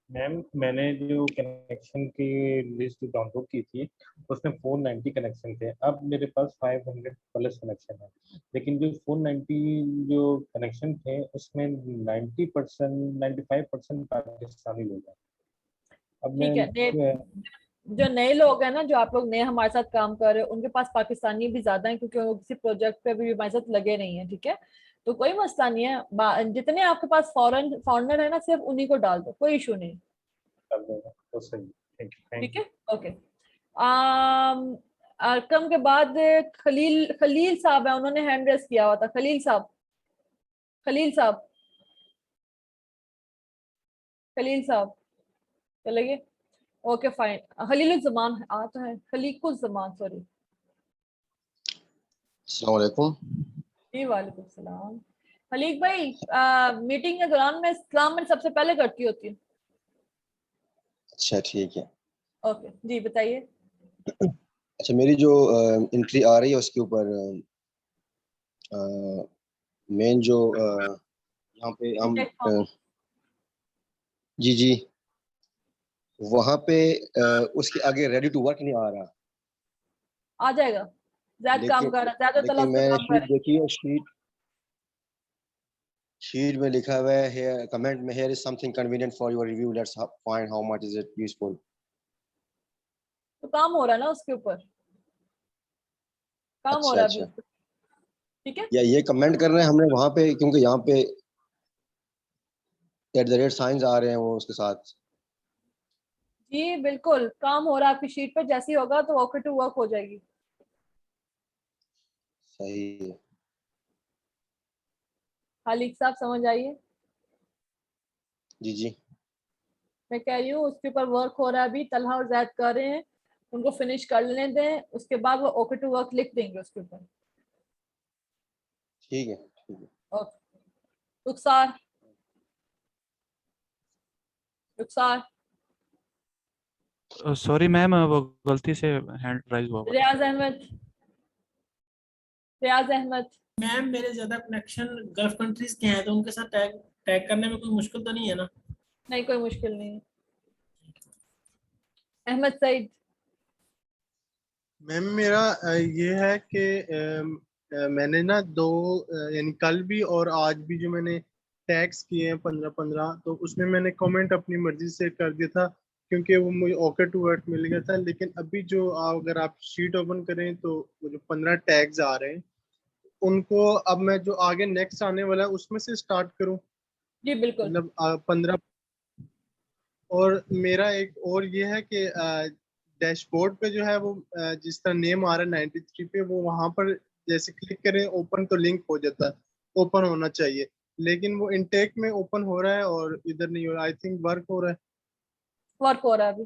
मैम, मैंने जो कनेक्शन की लिस्ट डाउनलोड की थी उसमें 490 कनेक्शन थे, अब मेरे पास 500 प्लस कनेक्शन है, लेकिन जो 490 जो कनेक्शन थे उसमें 90% 95% पाकिस्तानी लोग हैं। अब ठीक है, जो नए लोग हैं ना, जो आप लोग नए हमारे साथ काम कर रहे हो, उनके पास पाकिस्तानी भी ज्यादा हैं क्योंकि वो किसी प्रोजेक्ट पे भी हमारे साथ लगे नहीं है। ठीक है, तो कोई मसला नहीं है, जितने आपके पास फॉरेनर है ना, सिर्फ उन्हीं को डाल दो, कोई इशू नहीं। तो सही, ठीक है, ओके। अरकम के बाद खलील साहब है, उन्होंने हैंड रेस किया हुआ था। खलील साहब, चले गए। Okay fine. खलीलुज़्ज़मान आता है, खलीकुज़्ज़मान, सॉरी। अस्सलाम वालेकुम। जी वालेकुम सलाम। खलीक भाई, मीटिंग के दौरान मैं सलाम में सबसे पहले करती होती हूँ। अच्छा ठीक है। ओके जी, बताइए। अच्छा, मेरी जो एंट्री आ रही है उसके ऊपर मेन जो यहाँ पे हम जी जी, वहाँ पे उसके आगे रेडी टू वर्क नहीं आ रहा। आ जाएगा, ज़्यादा काम कर रहा है, ज़्यादा लेकिन तलब से मैं काम कर शीट रहा है। देखी है, शीट में लिखा हुआ है here कमेंट में, here is something convenient for your review, let's find how much is it useful। तो काम हो रहा है ना उसके ऊपर, काम हो अच्छा रहा है अभी अच्छा, उस पर। ठीक है, या ये कमेंट कर रहे हैं हमने वहाँ पे, क्योंकि यहाँ पे @ साइंस आ रहे हैं वो उसके साथ। जी बिल्कुल, काम हो रहा है आपकी शीट पर, जैसे ही होगा तो ओके टू वर्क हो जाएगी। सही है। खालिक साहब समझ आइए, जी जी, मैं कह रही हूँ उसके ऊपर वर्क हो रहा है अभी, तलहा और जैद कर रहे हैं, उनको फिनिश कर लेने दें, उसके बाद वो ओके टू वर्क लिख देंगे उसके ऊपर। ठीक है ठीक है। ओके, रुखसार, सॉरी मैम, वो गलती से हैंड राइज हुआ हुआ था। रियाज अहमद। मैम मेरे ज्यादा कनेक्शन गल्फ कंट्रीज के हैं, तो उनके साथ टैग टैग करने में कोई मुश्किल तो नहीं है ना? नहीं, कोई मुश्किल नहीं है। अहमद सईद। मैम मेरा ये है कि मैंने ना दो यानी कल भी और आज भी जो मैंने टैग्स किए हैं 15-15, तो उसमें मैंने कमेंट अपनी मर्जी से कर दिया था क्योंकि वो मुझे ओके टू वर्क मिल गया था। लेकिन अभी जो अगर आप शीट ओपन करें तो वो जो 15 टैग्स आ रहे हैं उनको अब मैं जो आगे नेक्स्ट आने वाला है उसमें से स्टार्ट करूं? जी बिल्कुल, मतलब 15। और मेरा एक और ये है कि डैशबोर्ड पे जो है वो जिस तरह नेम आ रहा है 93 पे, वो वहां पर जैसे क्लिक करें ओपन तो लिंक हो जाता है, ओपन होना चाहिए, लेकिन वो इनटेक में ओपन हो रहा है और इधर नहीं हो रहा। आई थिंक वर्क हो रहा है। वर्क हो रहा है अभी।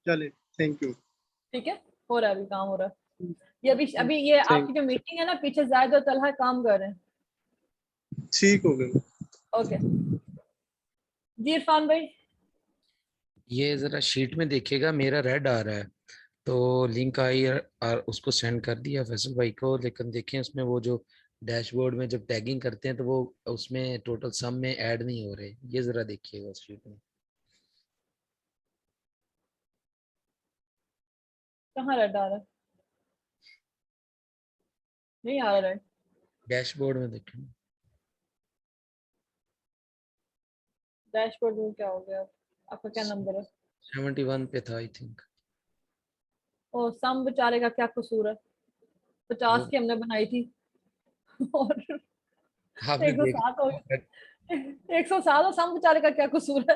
चले, थैंक यू। ठीक है, हो रहा है अभी, काम हो रहा है। ये अभी ये आपकी जो मीटिंग है ना, पीछे जायद और तलहा काम कर रहे हैं। ठीक हो गया। ओके जी, इरफान भाई। ये जरा शीट में देखिएगा, मेरा रेड आ रहा है, तो लिंक आई और उसको सेंड कर दिया फैसल भाई को, लेकिन देखें उसमें वो जो डैशबोर्ड में जब टैगिंग करते हैं तो वो उसमें टोटल सम में ऐड नहीं हो रहे। ये जरा देखिएगा उस शीट में। कहाँ रेड आ रहा है? नहीं आ रहा रेड। डैशबोर्ड में देखें। डैशबोर्ड में क्या हो गया? आपका क्या नंबर है? 71 पे था आई थिंक। ओ, सम बेचारे का क्या कसूर है? 50 की हमने बनाई थी और 107 हो गई। 107 और सम बेचारे का क्या कसूर है?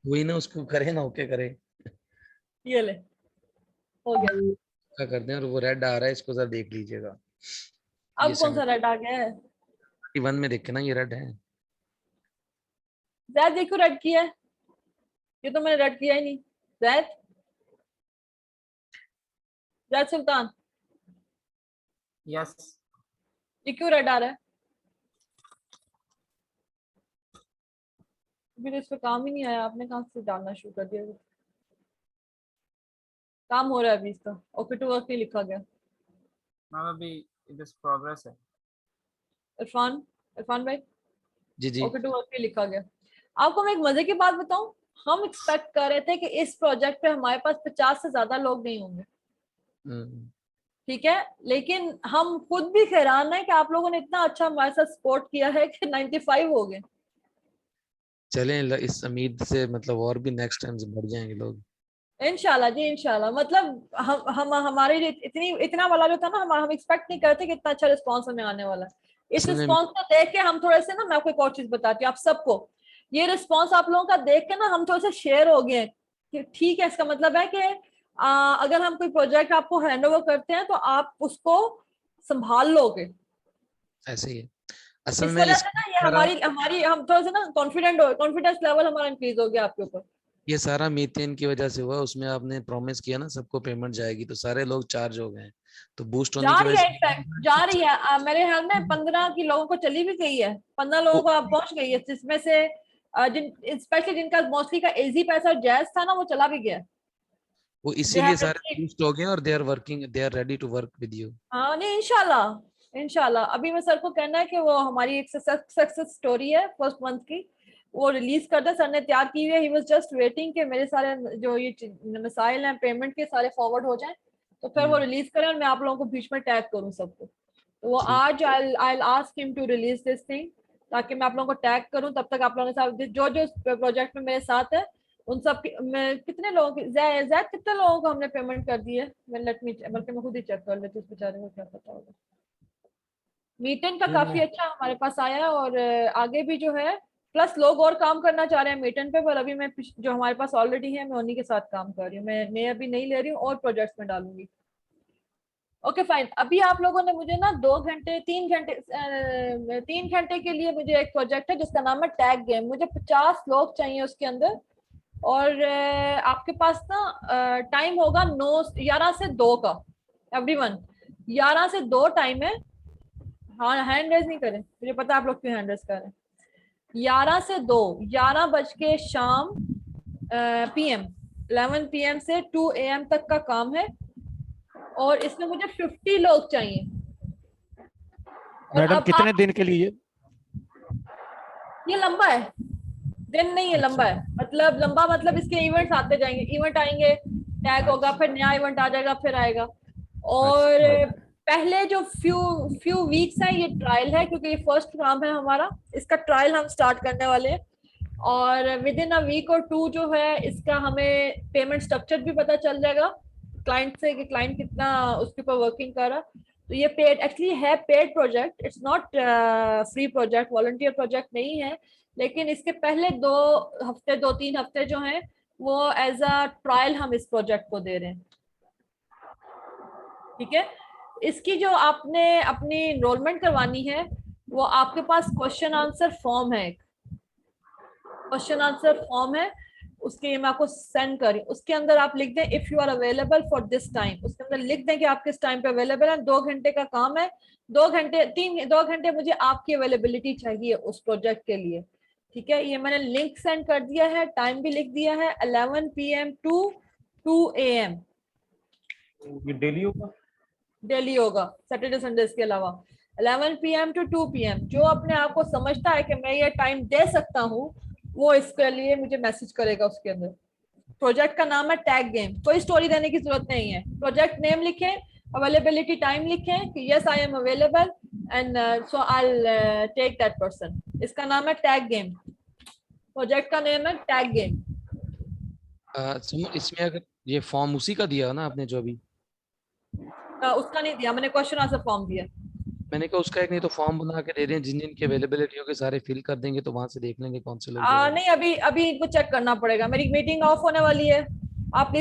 वही ना, उसको करे ना, ओके करे। ये ले, हो गया। क्या करते हैं, और वो रेड आ रहा है, इसको जरा देख लीजिएगा। अब कौन सा रेड आ गया है? 71 में देखे ना, ये रेड है। जैद देखो रेड किया है, ये तो मैंने रेड किया ही नहीं। जैद सुल्तान, यस, ये क्यों रेड आ रहा है? अभी तो इस पे काम ही नहीं आया, आपने कहाँ से डालना शुरू कर दिया? काम हो रहा है अभी इसका, ओके टू वर्क नहीं लिखा गया। मैम अभी दिस प्रोग्रेस है। इरफान भाई, जी जी, ओके टू वर्क नहीं लिखा गया। आपको मैं एक मजे की बात बताऊं, हम एक्सपेक्ट कर रहे थे कि इस प्रोजेक्ट पे हमारे पास 50 से ज्यादा लोग नहीं होंगे। ठीक है, लेकिन हम खुद भी हैरान है कि आप लोगों ने इतना अच्छा हमारे साथ सपोर्ट किया है कि 95 हो गए। चलें इस उम्मीद से, मतलब और भी नेक्स्ट टाइम से बढ़ जाएंगे लोग इंशाल्लाह जी, इंशाल्लाह। मतलब हम हमारे लिए इतना वाला जो था ना, हम एक्सपेक्ट नहीं करते कि इतना अच्छा रिस्पांस हमें आने वाला है। इस रिस्पांस को देख के हम थोड़े से ना, मैं आपको एक और चीज बताती हूँ आप सबको, ये रिस्पांस आप लोगों का देख के ना हम थोड़े से शेयर हो गए कि ठीक है, इसका मतलब है कि अगर हम कोई प्रोजेक्ट आपको हैंड ओवर करते हैं तो आप उसको संभाल लोगे। ऐसे ही है असल इस में। वजह से ना ये हमारी हम थोड़ा सा ना कॉन्फिडेंस लेवल हमारा इंक्रीज हो गया आपके ऊपर। ये सारा मीथेन की वजह से हुआ, उसमें आपने प्रॉमिस किया ना सबको पेमेंट जाएगी, तो सारे लोग चार्ज हो गए, तो बूस्ट होने की वजह से जा रही है मेरे ख्याल में 15 की लोगों को चली भी गई है, 15 लोगों को आप पहुंच गई है, जिसमें से स्पेशली जिनका मोस्टली का इजी पैसा जैज था ना, वो चला भी गया। वो इसीलिए सारे बूस्ट हो गए और they are ready to work with you. हाँ नहीं, इंशाल्लाह अभी मैं सर को कहना है कि वो हमारी एक सक्सेस स्टोरी है फर्स्ट मंथ की, वो रिलीज कर दे। सर ने तैयार की हुई है, ही वाज जस्ट वेटिंग कि मेरे सारे जो ये मसाइल हैं पेमेंट के सारे फॉरवर्ड हो जाएं, तो फिर वो रिलीज करें और मैं आप लोगों को बीच में टैग करूं सबको। तो वो आज I ask him to release this thing, ताकि मैं आप लोगों को टैग करूं। तब तक आप लोगों के साथ जो प्रोजेक्ट में मेरे साथ है उन सब कितने लोगों की ज़ैद कितने लोगों को हमने पेमेंट कर दी है, बल्कि मैं खुद ही चेक कर लेती हूँ, उस बेचारे को क्या पता होगा। मीटन का काफी अच्छा हमारे पास आया है, और आगे भी जो है प्लस लोग और काम करना चाह रहे हैं मीटन पे, पर अभी मैं जो हमारे पास ऑलरेडी है मैं उन्हीं के साथ काम कर रही हूँ। मैं अभी नहीं ले रही हूँ और प्रोजेक्ट्स में डालूंगी। Okay fine. अभी आप लोगों ने मुझे ना 3 घंटे के लिए मुझे एक प्रोजेक्ट है जिसका नाम है टैग गेम। मुझे 50 लोग चाहिए उसके अंदर, और आपके पास ना टाइम होगा 11 से 2 का। एवरीवन 11 से 2 टाइम है। हाँ, हैंड रेज नहीं करें, मुझे पता आप लोग क्यों हैंड रेज कर रहे हैं। 11 से 2, 11 बज के शाम PM 11 PM से 2 AM तक का काम है, और इसमें मुझे 50 लोग चाहिए। मैडम कितने दिन के लिए? ये लंबा है, दिन नहीं है, लंबा है। मतलब लंबा मतलब इसके इवेंट्स आते जाएंगे, इवेंट आएंगे, टैग होगा, फिर नया इवेंट आ जाएगा, फिर आएगा। और पहले जो फ्यू वीक्स है ये ट्रायल है, क्योंकि ये फर्स्ट काम है हमारा। इसका ट्रायल हम स्टार्ट करने वाले हैं, और विद इन अ वीक और 2 जो है इसका हमें पेमेंट स्ट्रक्चर भी पता चल जाएगा क्लाइंट से कि क्लाइंट कितना उसके ऊपर वर्किंग कर रहा। तो ये पेड एक्चुअली है, paid project, it's not free project, volunteer project नहीं है। लेकिन इसके पहले 2-3 हफ्ते जो हैं वो एज अ ट्रायल हम इस प्रोजेक्ट को दे रहे हैं। ठीक है, इसकी जो आपने अपनी एनरोलमेंट करवानी है, वो आपके पास क्वेश्चन आंसर फॉर्म है, एक क्वेश्चन आंसर फॉर्म है, उसके मैं आपको सेंड करी। उसके अंदर आप लिख दें if you are available for this time, उसके अंदर लिख दें कि आप किस टाइम पे अवेलेबल है। 2 घंटे का काम है, 2 घंटे मुझे आपकी अवेलेबिलिटी चाहिए उस प्रोजेक्ट के लिए। ठीक है, ये मैंने लिंक सेंड कर दिया है, टाइम भी लिख दिया है, 11 PM to 2 AM। ये डेली होगा? डेली होगा, सैटरडे संडे के अलावा। 11 PM to 2 PM। जो अपने आप को समझता है कि मैं ये टाइम दे सकता हूँ, वो इसके लिए मुझे मैसेज करेगा। उसके अंदर प्रोजेक्ट का नाम है टैग गेम, कोई स्टोरी देने की जरूरत नहीं है। प्रोजेक्ट नेम लिखें, अवेलेबिलिटी टाइम लिखें कि yes I am available and so I will take that person. इसका नाम है टैग गेम, प्रोजेक्ट का नेम है टैग गेम। इसमें अगर ये फॉर्म उसी का दिया ना आपने जो अभी? उसका नहीं दिया मैंने, क्वेश्चन आंसर फॉर्म दिया मैंने कहा उसका एक नहीं तो फॉर्म बना के दे दें, जिन जिन की अवेलेबिलिटी होगी सारे फिल कर देंगे, तो वहां से देख लेंगे कौन से लोग। नहीं, अभी इनको चेक करना पड़ेगा। मेरी मीटिंग ऑफ होने वाली है, आप प्लीज